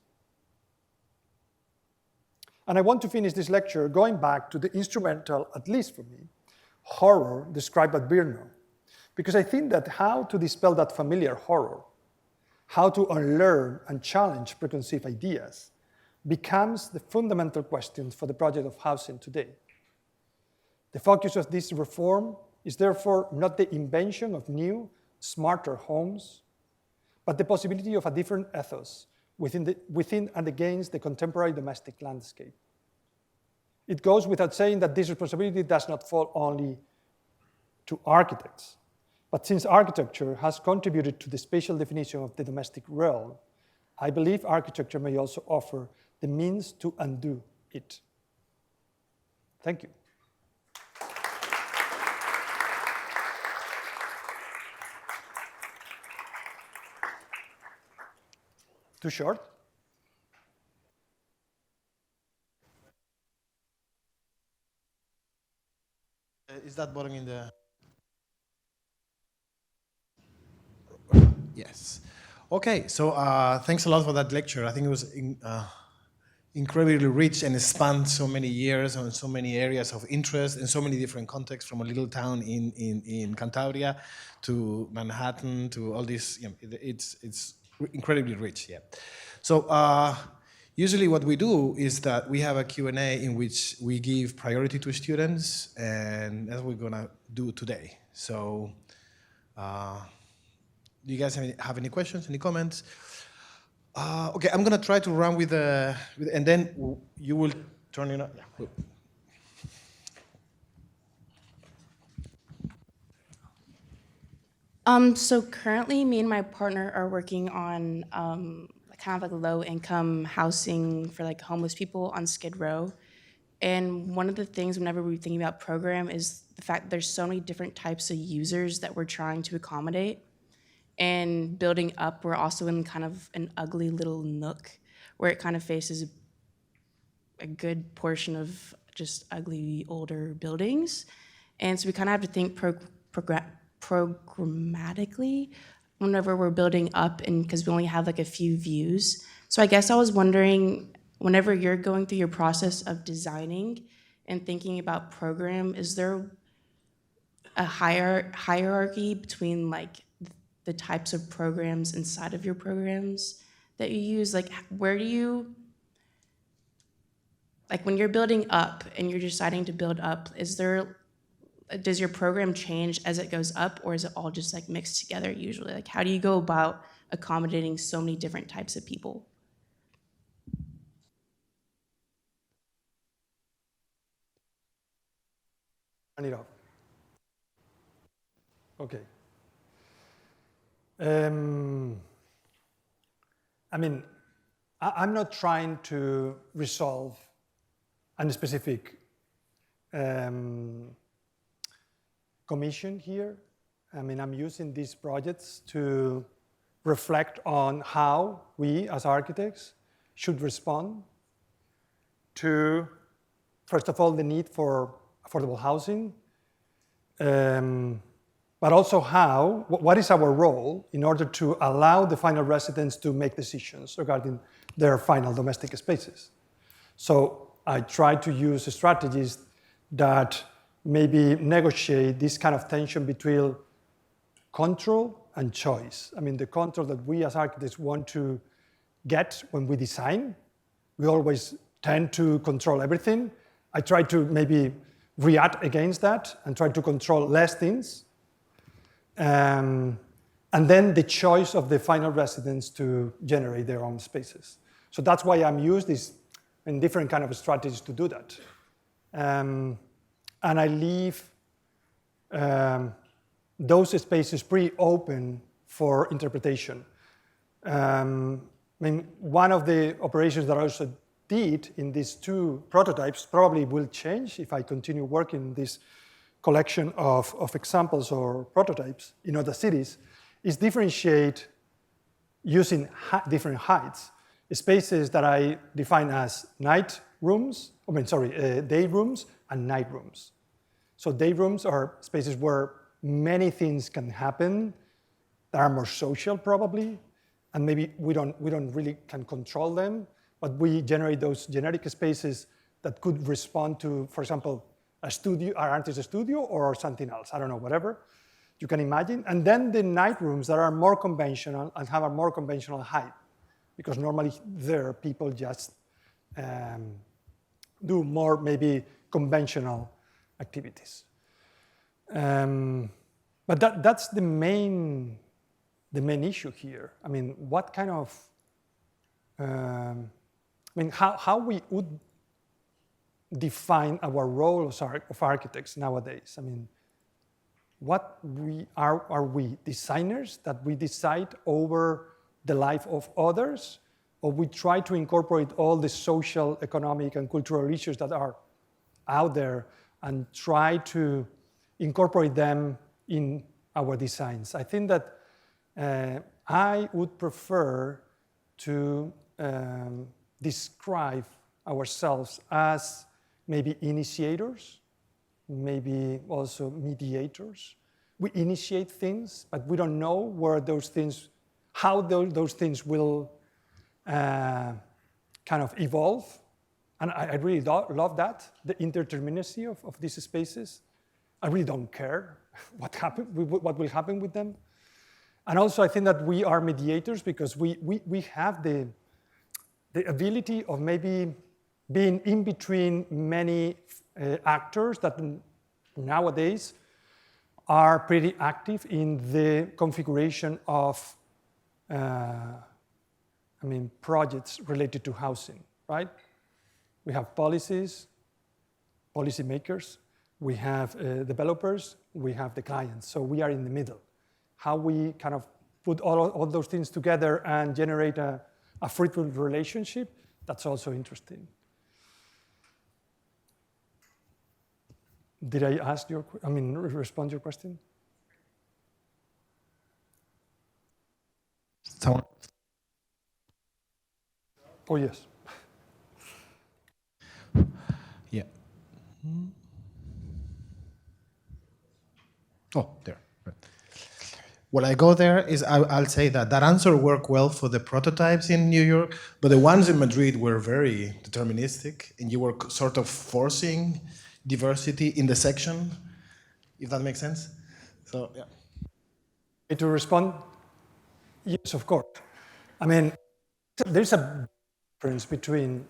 And I want to finish this lecture going back to the instrumental, at least for me, horror described by Birno, because I think that how to dispel that familiar horror, how to unlearn and challenge preconceived ideas, becomes the fundamental question for the project of housing today. The focus of this reform is therefore not the invention of new, smarter homes, but the possibility of a different ethos within and against the contemporary domestic landscape. It goes without saying that this responsibility does not fall only to architects, but since architecture has contributed to the spatial definition of the domestic realm, I believe architecture may also offer the means to undo it. Thank you. Too short? Is that button in the... Yes. Okay, so thanks a lot for that lecture. I think it was incredibly rich and it spanned so many years and so many areas of interest in so many different contexts, from a little town in Cantabria to Manhattan to all this. You know, it's incredibly rich, yeah. So Usually what we do is that we have a Q&A in which we give priority to students, and that's what we're gonna do today. So, do you guys have any questions, any comments? Okay, I'm gonna try to run with and then you will turn it on. Yeah. So currently, me and my partner are working on kind of like low-income housing for like homeless people on Skid Row. And one of the things whenever we're thinking about program is the fact that there's so many different types of users that we're trying to accommodate. And building up, we're also in kind of an ugly little nook where it kind of faces a good portion of just ugly older buildings. And so we kind of have to think programmatically whenever we're building up, and because we only have like a few views. So I guess I was wondering, whenever you're going through your process of designing and thinking about program, is there a hierarchy between like the types of programs inside of your programs that you use? Like where do you, like when you're building up and you're deciding to build up, does your program change as it goes up, or is it all just like mixed together usually? Like how do you go about accommodating so many different types of people? Turn it off. Okay. I mean, I'm not trying to resolve a specific commission here. I mean, I'm using these projects to reflect on how we as architects should respond to, first of all, the need for affordable housing, but also what is our role in order to allow the final residents to make decisions regarding their final domestic spaces. So I try to use strategies that maybe negotiate this kind of tension between control and choice. I mean, the control that we as architects want to get when we design, we always tend to control everything. I try to maybe react against that and try to control less things. And then the choice of the final residents to generate their own spaces. So that's why I'm used this in different kind of strategies to do that. And I leave those spaces pretty open for interpretation. I mean, one of the operations that I also did in these two prototypes probably will change if I continue working this collection of examples or prototypes in other cities, is differentiate using different heights, spaces that I define as day rooms and night rooms. So day rooms are spaces where many things can happen that are more social probably, and maybe we don't really can control them, but we generate those generic spaces that could respond to, for example, a studio, an artist's studio, or something else, I don't know, whatever you can imagine. And then the night rooms that are more conventional and have a more conventional height, because normally there people just do more maybe conventional activities. But that's the main issue here. I mean, what kind of, how we would define our role of architects nowadays. I mean, what are we designers that we decide over the life of others, or we try to incorporate all the social, economic, and cultural issues that are out there and try to incorporate them in our designs? I think that I would prefer to describe ourselves as maybe initiators, maybe also mediators. We initiate things, but we don't know where those things, how those things will kind of evolve. And I really love that, the interdeterminacy of these spaces. I really don't care what will happen with them. And also I think that we are mediators because we have the the ability of maybe being in between many actors that nowadays are pretty active in the configuration of projects related to housing, right? We have policies, policymakers, we have developers, we have the clients. So we are in the middle. How we kind of put all those things together and generate a fruitful relationship, that's also interesting. Did I respond to your question? Someone? Oh, yes. Yeah. Oh, there. Right. What I go there is I'll say that answer worked well for the prototypes in New York, but the ones in Madrid were very deterministic, and you were sort of forcing diversity in the section, if that makes sense. So, yeah. To respond, yes, of course. I mean, there's a difference between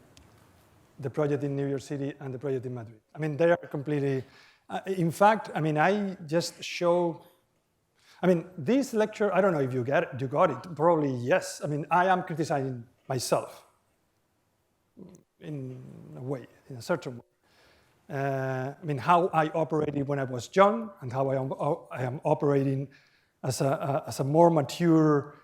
the project in New York City and the project in Madrid. I mean, they are completely, in fact, I mean, I just show, I mean, this lecture, I don't know if you got it, probably yes. I mean, I am criticizing myself in a way, in a certain way. I mean, how I operated when I was young and how I am operating as a more mature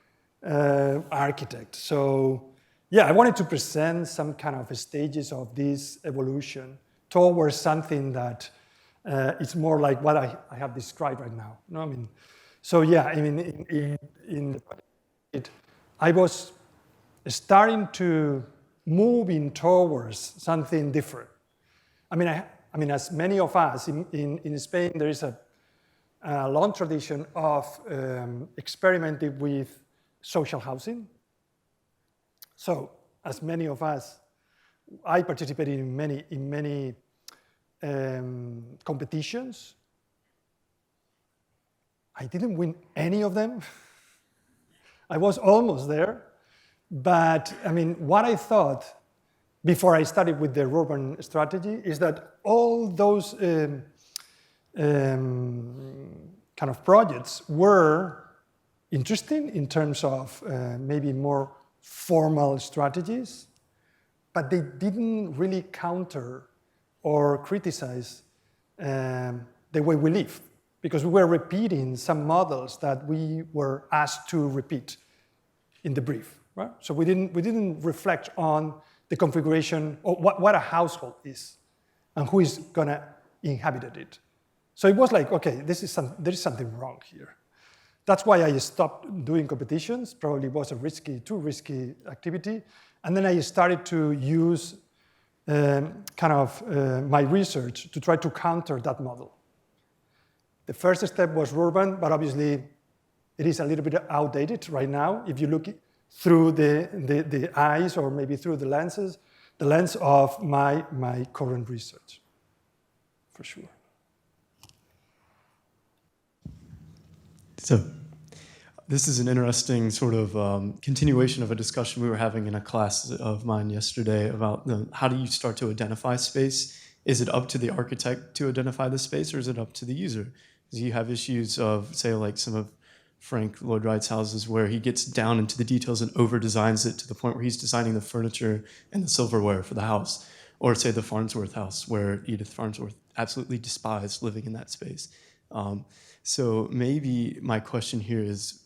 architect. So, yeah, I wanted to present some kind of stages of this evolution towards something that is more like what I have described right now. No, I mean, so yeah, I mean, I was starting to moving towards something different. I mean, as many of us in Spain, there is a long tradition of experimenting with social housing. So, as many of us, I participated in many competitions. I didn't win any of them. I was almost there, but I mean, what I thought before I started with the urban strategy is that all those kind of projects were interesting in terms of maybe more formal strategies, but they didn't really counter or criticize the way we live, because we were repeating some models that we were asked to repeat in the brief, right? So we didn't reflect on the configuration or what a household is and who is gonna inhabit it. So it was like, okay, there is something wrong here. That's why I stopped doing competitions. Probably was too risky activity. And then I started to use my research to try to counter that model. The first step was urban, but obviously it is a little bit outdated right now. If you look through the eyes or maybe through the lens of my current research, for sure. So this is an interesting sort of continuation of a discussion we were having in a class of mine yesterday about how do you start to identify space? Is it up to the architect to identify the space, or is it up to the user? Because you have issues of, say, like some of Frank Lloyd Wright's houses where he gets down into the details and over-designs it to the point where he's designing the furniture and the silverware for the house. Or say the Farnsworth house where Edith Farnsworth absolutely despised living in that space. So maybe my question here is,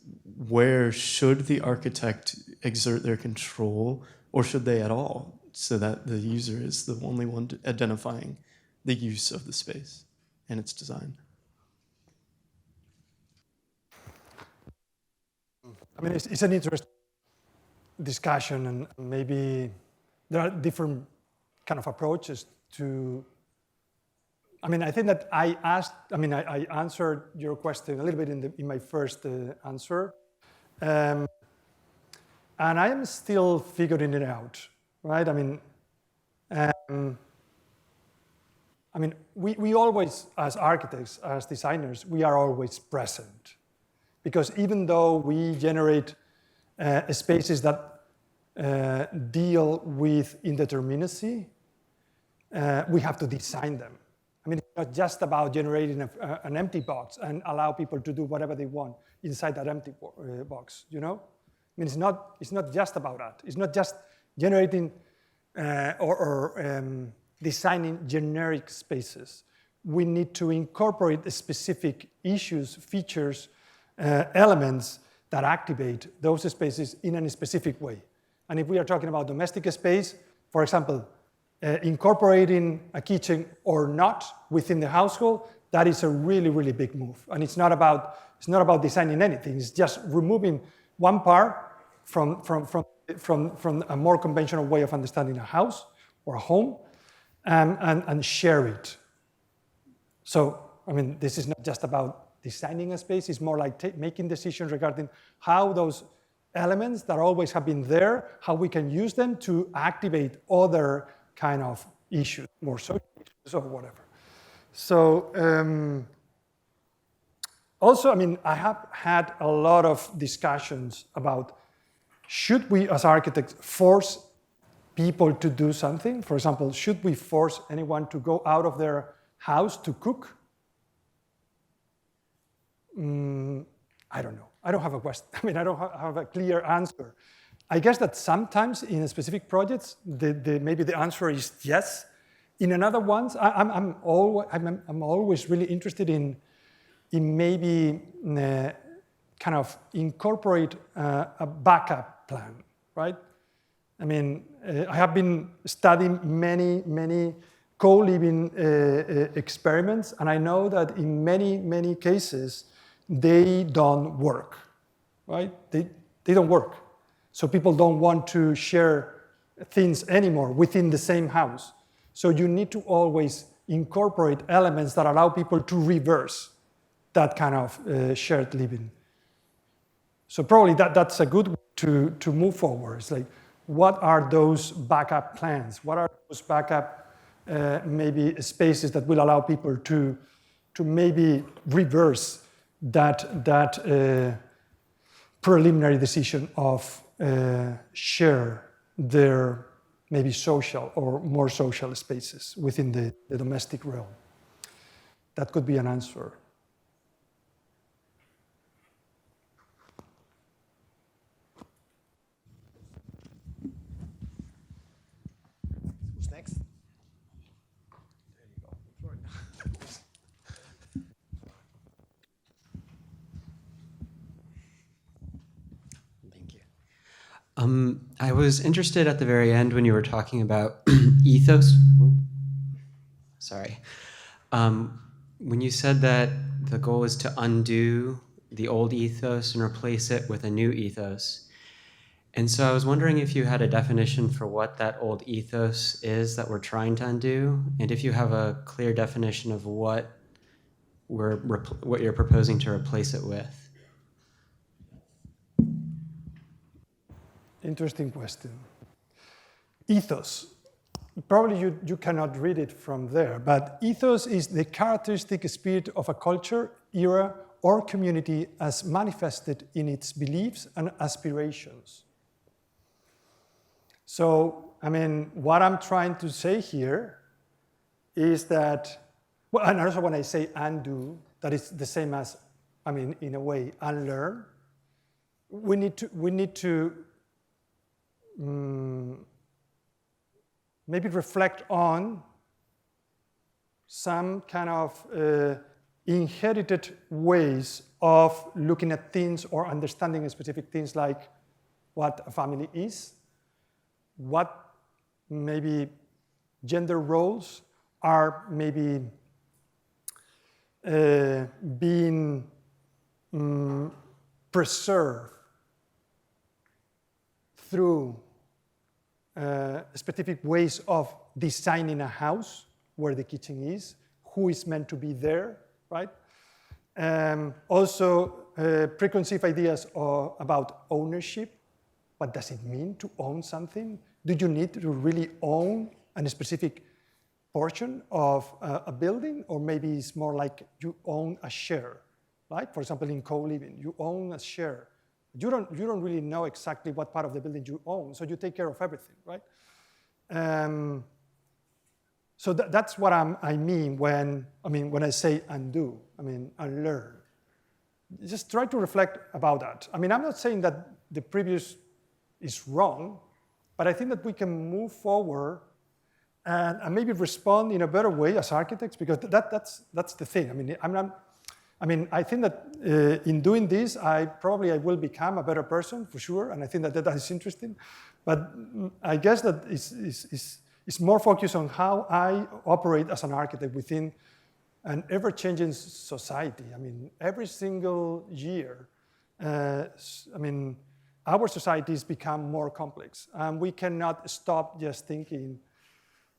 where should the architect exert their control, or should they at all, so that the user is the only one identifying the use of the space and its design? I mean, it's an interesting discussion, and maybe there are different kind of approaches to. I mean, I think that I answered your question a little bit in my first answer, and I am still figuring it out, right? I mean, we always, as architects, as designers, we are always present, because even though we generate spaces that deal with indeterminacy, we have to design them. I mean, it's not just about generating an empty box and allow people to do whatever they want inside that empty box, you know? I mean, it's not just about that. It's not just generating or designing generic spaces. We need to incorporate specific issues, features, elements that activate those spaces in a specific way. And if we are talking about domestic space, for example, incorporating a kitchen or not within the household, that is a really, really big move. And it's not about designing anything. It's just removing one part from a more conventional way of understanding a house or a home and share it. So, I mean, this is not just about designing a space, it's more like making decisions regarding how those elements that always have been there, how we can use them to activate other kind of issues, more social issues or whatever. So, also, I mean, I have had a lot of discussions about should we as architects force people to do something? For example, should we force anyone to go out of their house to cook? I don't know. I don't have a question. I mean, I don't have a clear answer. I guess that sometimes in specific projects, maybe the answer is yes. In another ones, I'm always really interested in maybe kind of incorporate a backup plan, right? I mean, I have been studying many co-living experiments, and I know that in many cases, they don't work, right? They don't work. So people don't want to share things anymore within the same house. So you need to always incorporate elements that allow people to reverse that kind of shared living. So probably that's a good way to move forward. It's like, what are those backup plans? What are those backup maybe spaces that will allow people to maybe reverse that preliminary decision of share their maybe social or more social spaces within the domestic realm? That could be an answer. Who's next? There you go. Florida. Thank you. I was interested at the very end when you were talking about ethos. Sorry. When you said that the goal is to undo the old ethos and replace it with a new ethos. And so I was wondering if you had a definition for what that old ethos is that we're trying to undo, and if you have a clear definition of what you're proposing to replace it with. Interesting question. Ethos. Probably you cannot read it from there, but ethos is the characteristic spirit of a culture, era, or community as manifested in its beliefs and aspirations. So, I mean, what I'm trying to say here is that, well, and also when I say undo, that is the same as, I mean, in a way, unlearn. We need to maybe reflect on some kind of inherited ways of looking at things or understanding specific things, like what a family is, what maybe gender roles are maybe being preserved through specific ways of designing a house where the kitchen is, who is meant to be there, right? Also, preconceived ideas about ownership. What does it mean to own something? Do you need to really own a specific portion of a building? Or maybe it's more like you own a share, right? For example, in co-living, you own a share You don't really know exactly what part of the building you own, so you take care of everything, right? So that's what I mean when I say undo, unlearn. Just try to reflect about that. I'm not saying that the previous is wrong, but I think that we can move forward and maybe respond in a better way as architects, because that's the thing. I think that in doing this, I will become a better person for sure, and I think that is interesting. But I guess that it's more focused on how I operate as an architect within an ever-changing society. Every single year, our societies become more complex, and we cannot stop just thinking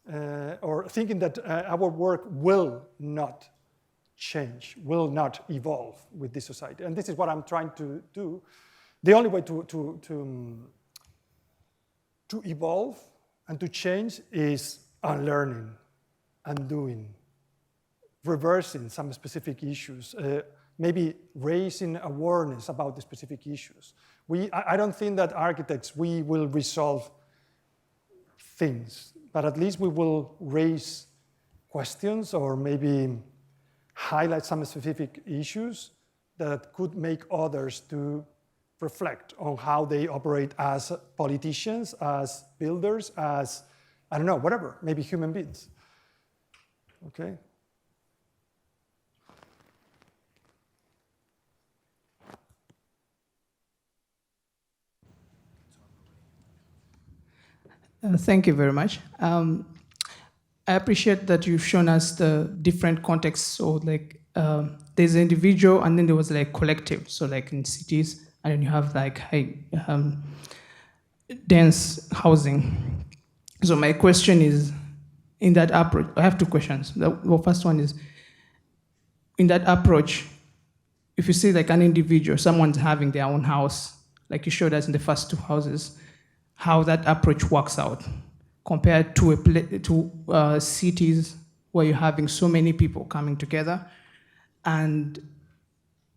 that our work will not change, will not evolve with this society. And this is what I'm trying to do. The only way to evolve and to change is unlearning, undoing, reversing some specific issues, maybe raising awareness about the specific issues. I don't think that architects, we will resolve things, but at least we will raise questions or maybe highlight some specific issues that could make others to reflect on how they operate as politicians, as builders, as, I don't know, whatever, maybe human beings. Okay? Thank you very much. I appreciate that you've shown us the different contexts. So like there's an individual and then there was like collective. So like in cities, and then you have like dense housing. So my question is, in that approach, I have two questions. The first one is, in that approach, if you see like an individual, someone's having their own house, like you showed us in the first two houses, how that approach works out compared to cities where you're having so many people coming together, and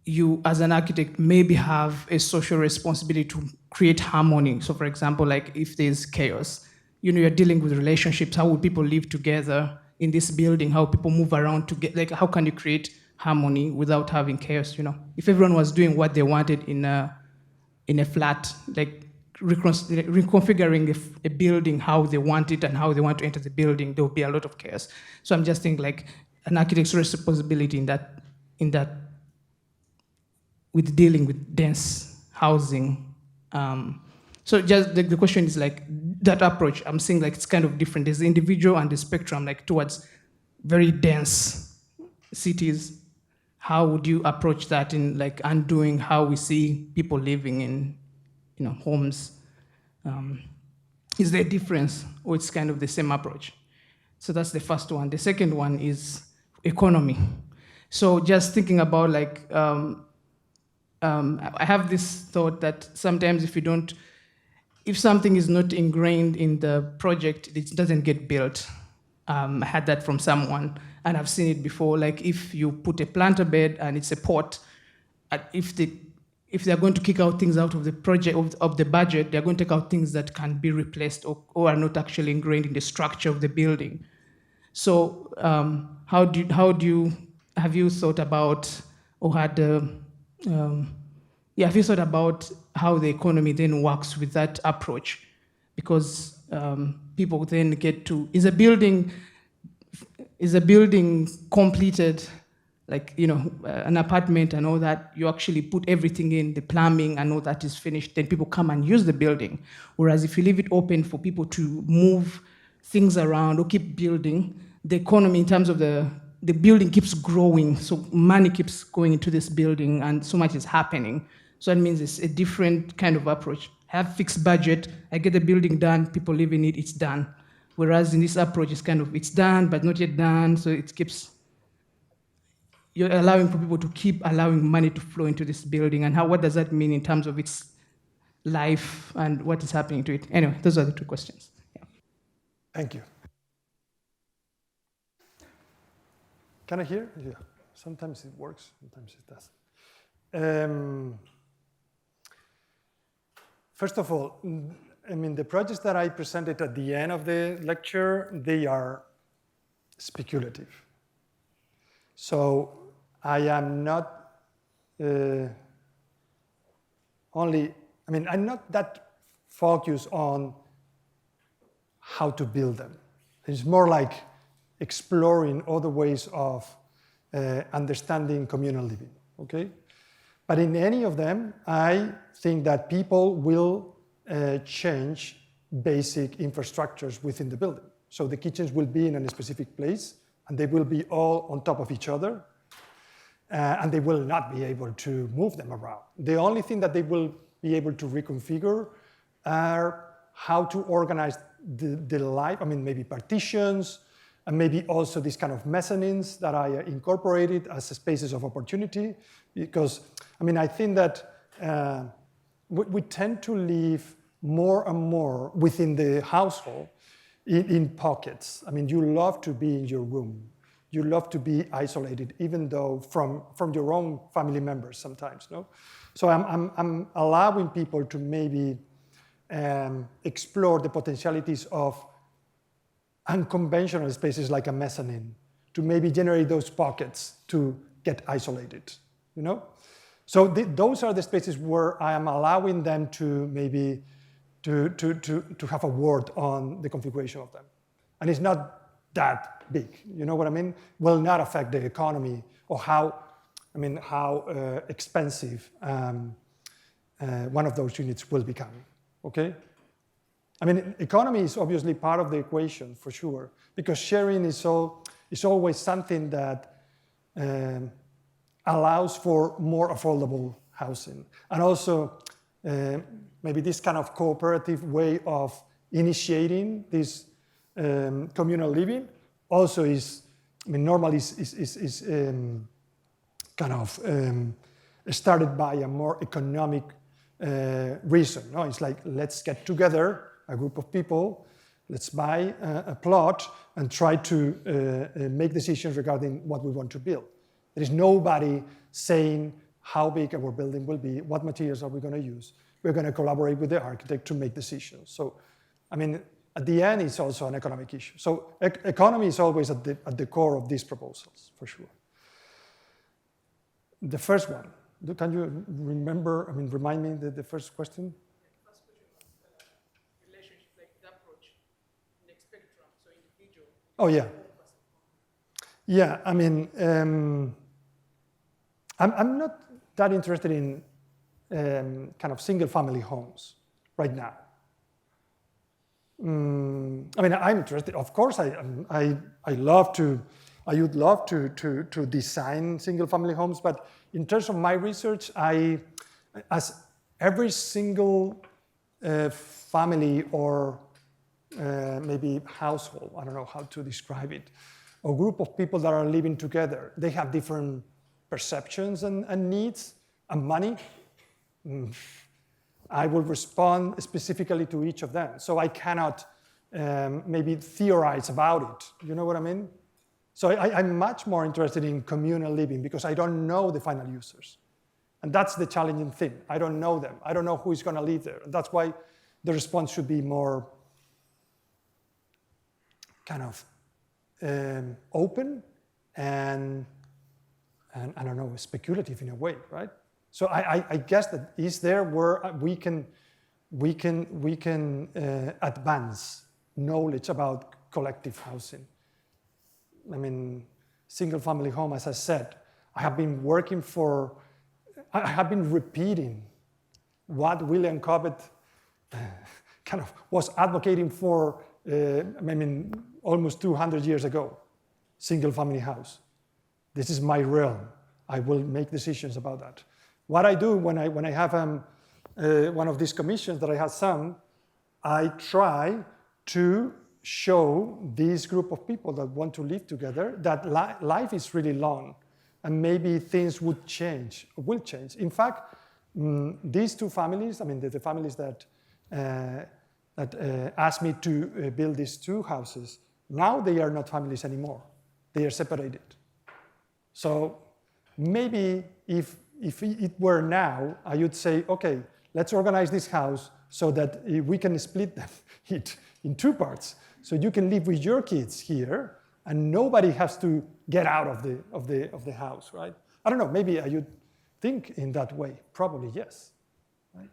you as an architect maybe have a social responsibility to create harmony. So for example, like if there's chaos, you're dealing with relationships, how would people live together in this building, how people move around to get, like how can you create harmony without having chaos? If everyone was doing what they wanted in a flat, like reconfiguring a building how they want it and how they want to enter the building, there will be a lot of chaos. So I'm just thinking like an architect's responsibility in that with dealing with dense housing. So just the question is like that approach, I'm saying like it's kind of different. There's the individual and the spectrum, like towards very dense cities. How would you approach that in like undoing how we see people living in homes? Is there a difference, or it's kind of the same approach? So that's the first one. The second one is economy. So just thinking about like, I have this thought that sometimes if something is not ingrained in the project, it doesn't get built. I had that from someone, and I've seen it before. Like if you put a planter bed and it's a pot, if they're going to kick out things out of the project, of the budget, they're going to take out things that can be replaced or are not actually ingrained in the structure of the building. So have you thought about, or have you thought about how the economy then works with that approach? Because people then get to, is a building completed, like, an apartment and all that, you actually put everything in, the plumbing and all that is finished, then people come and use the building. Whereas if you leave it open for people to move things around or keep building, the economy in terms of the building keeps growing, so money keeps going into this building and so much is happening. So that means it's a different kind of approach. I have fixed budget, I get the building done, people live in it, it's done. Whereas in this approach, it's kind of, it's done, but not yet done, so it keeps, you're allowing for people to keep allowing money to flow into this building, and what does that mean in terms of its life and what is happening to it? Anyway, those are the two questions. Yeah. Thank you. Can I hear? Yeah. Sometimes it works, sometimes it doesn't. First of all, I mean, the projects that I presented at the end of the lecture, they are speculative. So I am not I'm not that focused on how to build them. It's more like exploring other ways of understanding communal living, okay? But in any of them, I think that people will change basic infrastructures within the building. So the kitchens will be in a specific place, and they will be all on top of each other, and they will not be able to move them around. The only thing that they will be able to reconfigure are how to organize the life, maybe partitions, and maybe also these kind of mezzanines that I incorporated as spaces of opportunity, because, I think that we tend to live more and more within the household in pockets. You love to be in your room. You love to be isolated, even though from your own family members sometimes, no? So I'm allowing people to maybe explore the potentialities of unconventional spaces like a mezzanine, to maybe generate those pockets to get isolated, you know? So those are the spaces where I am allowing them to maybe to have a word on the configuration of them. And it's not that big, you know what I mean? Will not affect the economy or how expensive one of those units will become, okay? Economy is obviously part of the equation for sure, because sharing is always something that allows for more affordable housing. And also maybe this kind of cooperative way of initiating this communal living also is, normally is kind of started by a more economic reason. No? It's like, let's get together, a group of people, let's buy a plot and try to make decisions regarding what we want to build. There is nobody saying how big our building will be, what materials are we going to use. We're going to collaborate with the architect to make decisions. So, at the end, it's also an economic issue. So economy is always at the core of these proposals, for sure. The first one, can you remember, remind me the first question? Relationship, like the approach in the spectrum, so individual. Oh, yeah. Yeah, I'm not that interested in kind of single-family homes right now. I'm interested, of course, I would love to design single-family homes, but in terms of my research, as every single family or maybe household, I don't know how to describe it, or group of people that are living together, they have different perceptions and needs and money. I will respond specifically to each of them. So I cannot maybe theorize about it. You know what I mean? So I'm much more interested in communal living because I don't know the final users. And that's the challenging thing. I don't know them. I don't know who is going to live there. And that's why the response should be more kind of open and I don't know, speculative in a way, right? So I guess that is there where we can advance knowledge about collective housing. Single-family home, as I said, I have been repeating what William Cobbett kind of was advocating for, almost 200 years ago, single-family house. This is my realm. I will make decisions about that. What I do when I have one of these commissions that I have some, I try to show this group of people that want to live together that life is really long and maybe things will change. In fact, these two families, the families that asked me to build these two houses, now they are not families anymore. They are separated. So maybe if it were now, I would say, okay, let's organize this house so that we can split it in two parts. So you can live with your kids here, and nobody has to get out of the house, right? I don't know, maybe you think in that way. Probably yes. Right?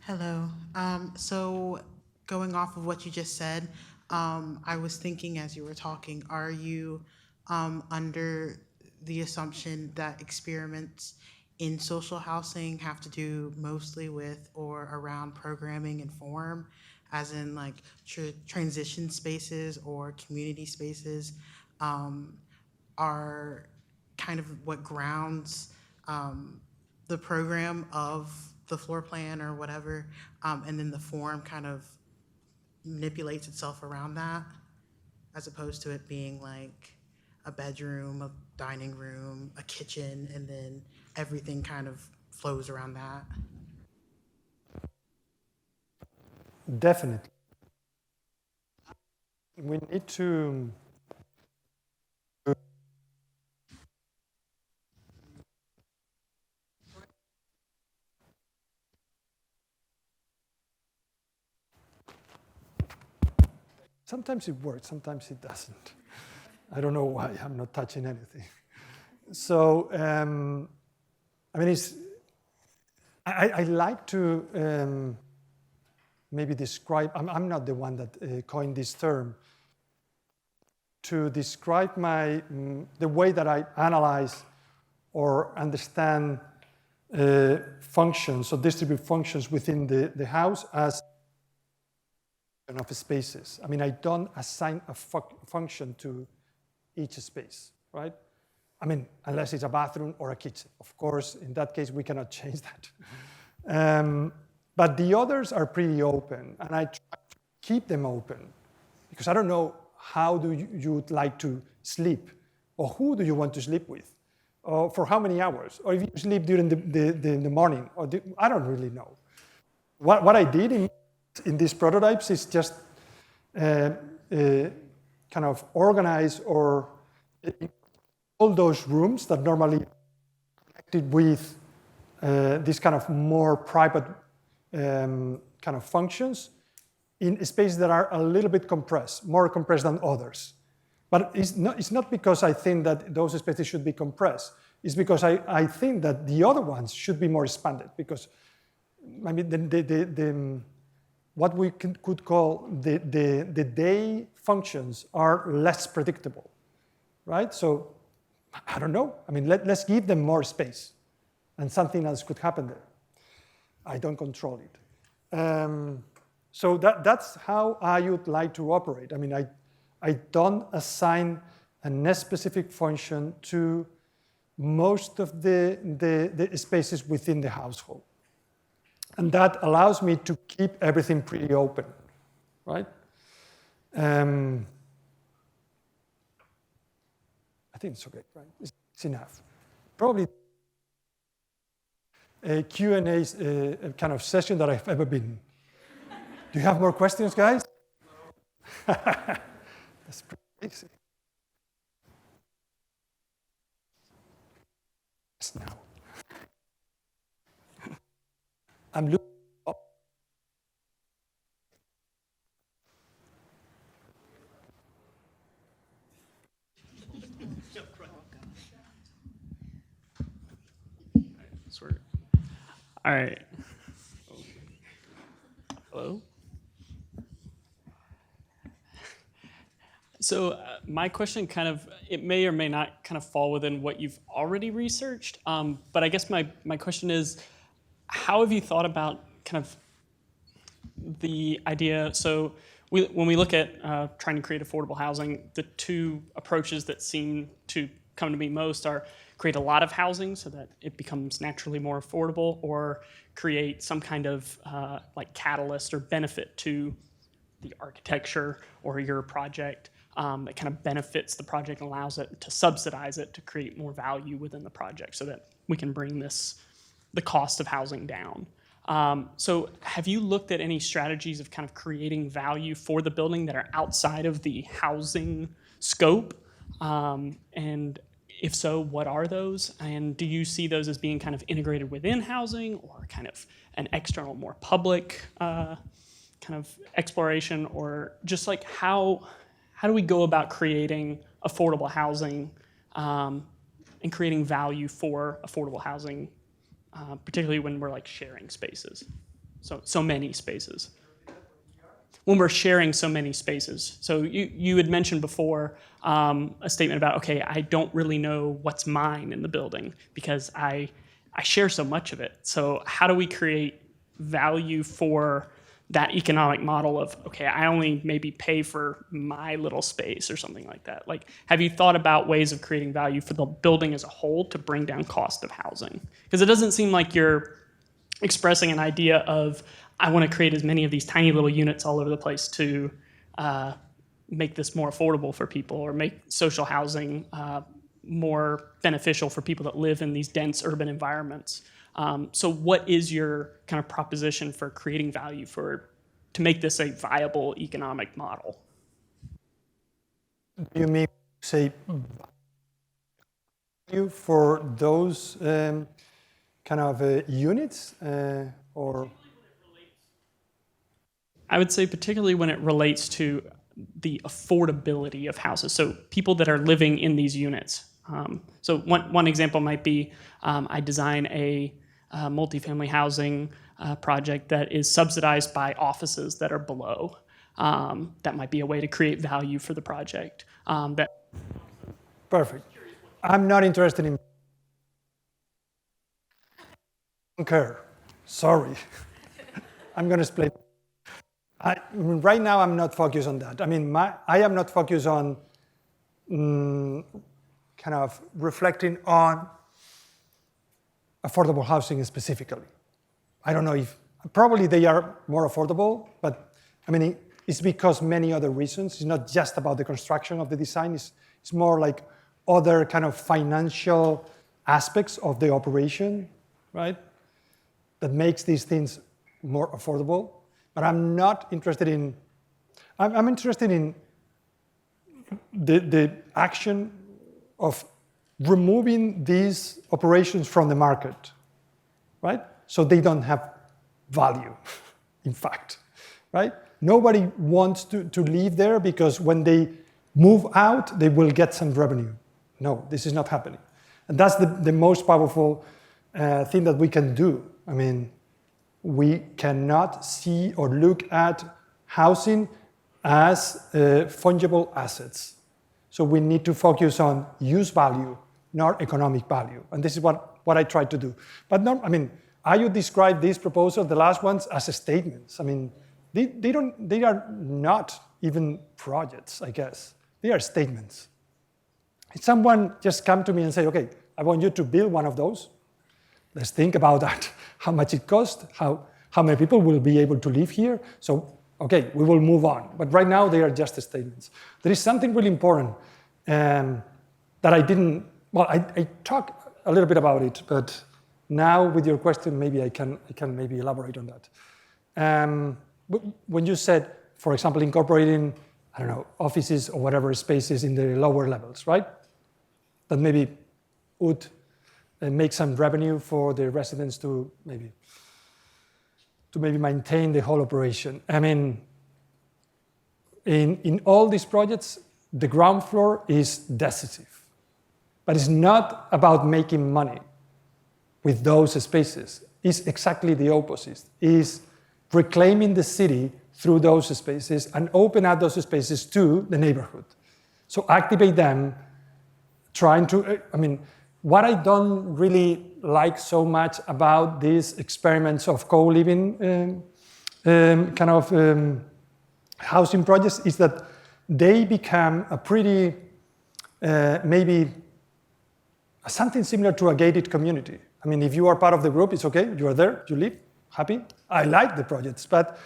Hello. So going off of what you just said, I was thinking as you were talking, are you under the assumption that experiments in social housing have to do mostly with or around programming and form, as in like transition spaces or community spaces are kind of what grounds the program of the floor plan or whatever, and then the form kind of manipulates itself around that, as opposed to it being like a bedroom, a dining room, a kitchen, and then everything kind of flows around that. Definitely. We need to sometimes it works, sometimes it doesn't. I don't know why, I'm not touching anything. So, I mean, I like to maybe describe, I'm not the one that coined this term, to describe the way that I analyze or understand functions or distribute functions within the house as of spaces. I mean, I don't assign a function to each space, right? I mean, unless it's a bathroom or a kitchen. Of course, in that case, we cannot change that. But the others are pretty open, and I try to keep them open, because I don't know how do you would like to sleep, or who do you want to sleep with, or for how many hours, or if you sleep during the morning, or I don't really know. What I did in these prototypes is just kind of organize or all those rooms that normally connected with this kind of more private kind of functions in spaces that are a little bit compressed, more compressed than others. But it's not because I think that those spaces should be compressed. It's because I think that the other ones should be more expanded, because I mean, what we could call the day functions are less predictable, right? So I don't know. I mean, let's give them more space, and something else could happen there. I don't control it. So that's how I would like to operate. I mean, I don't assign a specific function to most of the spaces within the household. And that allows me to keep everything pretty open, right? I think it's okay, right? It's enough. Probably a Q&A kind of session that I've ever been. Do you have more questions, guys? That's pretty easy. Yes, now. I'm looking up. Swear. All right. Hello? So my question kind of, it may or may not kind of fall within what you've already researched, but I guess my question is, how have you thought about kind of the idea? So when we look at trying to create affordable housing, the two approaches that seem to come to me most are create a lot of housing so that it becomes naturally more affordable, or create some kind of like catalyst or benefit to the architecture or your project that kind of benefits the project and allows it to subsidize it to create more value within the project so that we can bring the cost of housing down. So have you looked at any strategies of kind of creating value for the building that are outside of the housing scope And if so, what are those? And do you see those as being kind of integrated within housing or kind of an external, more public kind of exploration? Or just like how do we go about creating affordable housing and creating value for affordable housing, particularly when we're like sharing spaces, so many spaces? When we're sharing so many spaces. So you had mentioned before a statement about, okay, I don't really know what's mine in the building because I share so much of it. So how do we create value for that economic model of, okay, I only maybe pay for my little space or something like that? Like, have you thought about ways of creating value for the building as a whole to bring down cost of housing? Because it doesn't seem like you're expressing an idea of, I want to create as many of these tiny little units all over the place to make this more affordable for people or make social housing more beneficial for people that live in these dense urban environments. So what is your kind of proposition for creating value to make this a viable economic model? You mean, say, value for those kind of units or? I would say particularly when it relates to the affordability of houses. So people that are living in these units. So one example might be I design a multifamily housing project that is subsidized by offices that are below. That might be a way to create value for the project. Perfect. I'm not interested in. I don't care. Sorry. I'm going to explain. Right now, I'm not focused on that. I mean, I am not focused on kind of reflecting on affordable housing specifically. I don't know if, probably they are more affordable, but I mean, it's because many other reasons. It's not just about the construction of the design, it's more like other kind of financial aspects of the operation, right? That makes these things more affordable. But I'm not interested in, I'm interested in the action of removing these operations from the market, right? So they don't have value, in fact, right? Nobody wants to live there because when they move out, they will get some revenue. No, this is not happening. And that's the most powerful thing that we can do. I mean, we cannot see or look at housing as fungible assets. So we need to focus on use value, not economic value. And this is what I try to do. But no, I mean, I would describe these proposals, the last ones, as statements. I mean, they are not even projects, I guess. They are statements. If someone just come to me and say, okay, I want you to build one of those, let's think about that. How much it costs, how many people will be able to live here. So, okay, we will move on. But right now, they are just statements. There is something really important that I didn't, well, I talked a little bit about it, but now with your question, maybe I can maybe elaborate on that. When you said, for example, incorporating, I don't know, offices or whatever spaces in the lower levels, right? That maybe would make some revenue for the residents to maybe maintain the whole operation. I mean, in all these projects, the ground floor is decisive, but it's not about making money with those spaces. It's exactly the opposite. It's reclaiming the city through those spaces and open up those spaces to the neighborhood. So activate them, trying to, I mean, what I don't really like so much about these experiments of co-living housing projects is that they become a pretty, maybe something similar to a gated community. I mean, if you are part of the group, it's okay, you are there, you live, happy. I like the projects, but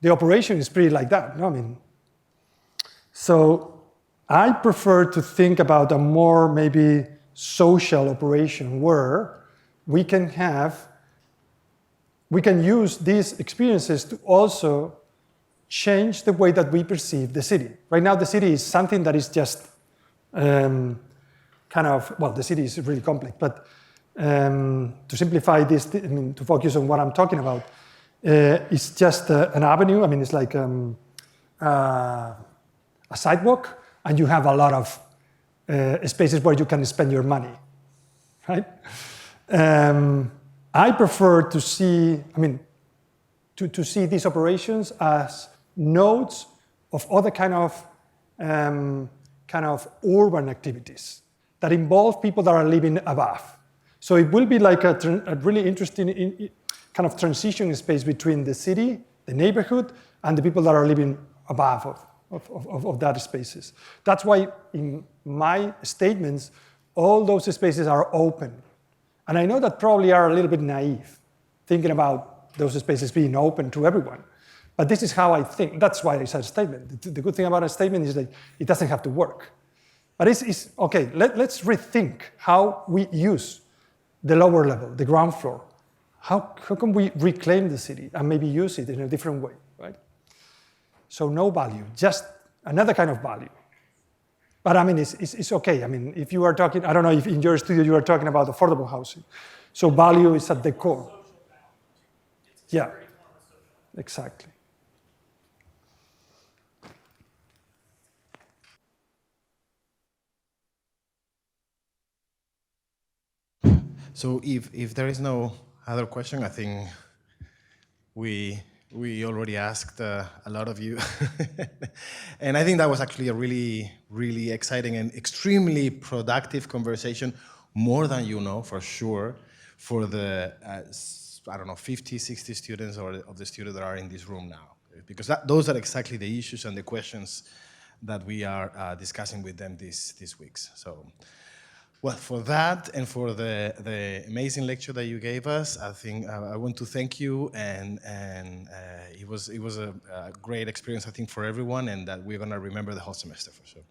the operation is pretty like that, no? I mean, so I prefer to think about a more maybe social operation where we can use these experiences to also change the way that we perceive the city. Right now, the city is something that is just kind of, well, the city is really complex, but to simplify this, I mean, to focus on what I'm talking about, it's just an avenue. I mean, it's like a sidewalk, and you have a lot of spaces where you can spend your money, right? I prefer to see, I mean, to see these operations as nodes of other kind of urban activities that involve people that are living above. So it will be like a really interesting kind of transition space between the city, the neighborhood, and the people that are living above of that spaces. That's why in my statements, all those spaces are open. And I know that probably are a little bit naive, thinking about those spaces being open to everyone. But this is how I think. That's why I said statement. The good thing about a statement is that it doesn't have to work. But it's okay, let's rethink how we use the lower level, the ground floor. How can we reclaim the city and maybe use it in a different way, right? So no value, just another kind of value. But I mean, it's okay. I mean, if you are talking, I don't know if in your studio you are talking about affordable housing. So value is at the core. Yeah, exactly. So if there is no other question, I think we already asked a lot of you. And I think that was actually a really, really exciting and extremely productive conversation, more than you know, for sure, for the, I don't know, 50, 60 students or of the students that are in this room now. Because those are exactly the issues and the questions that we are discussing with them these weeks. So, well, for that and for the amazing lecture that you gave us, I think I want to thank you, and it was a great experience, I think, for everyone, and that we're gonna remember the whole semester for sure.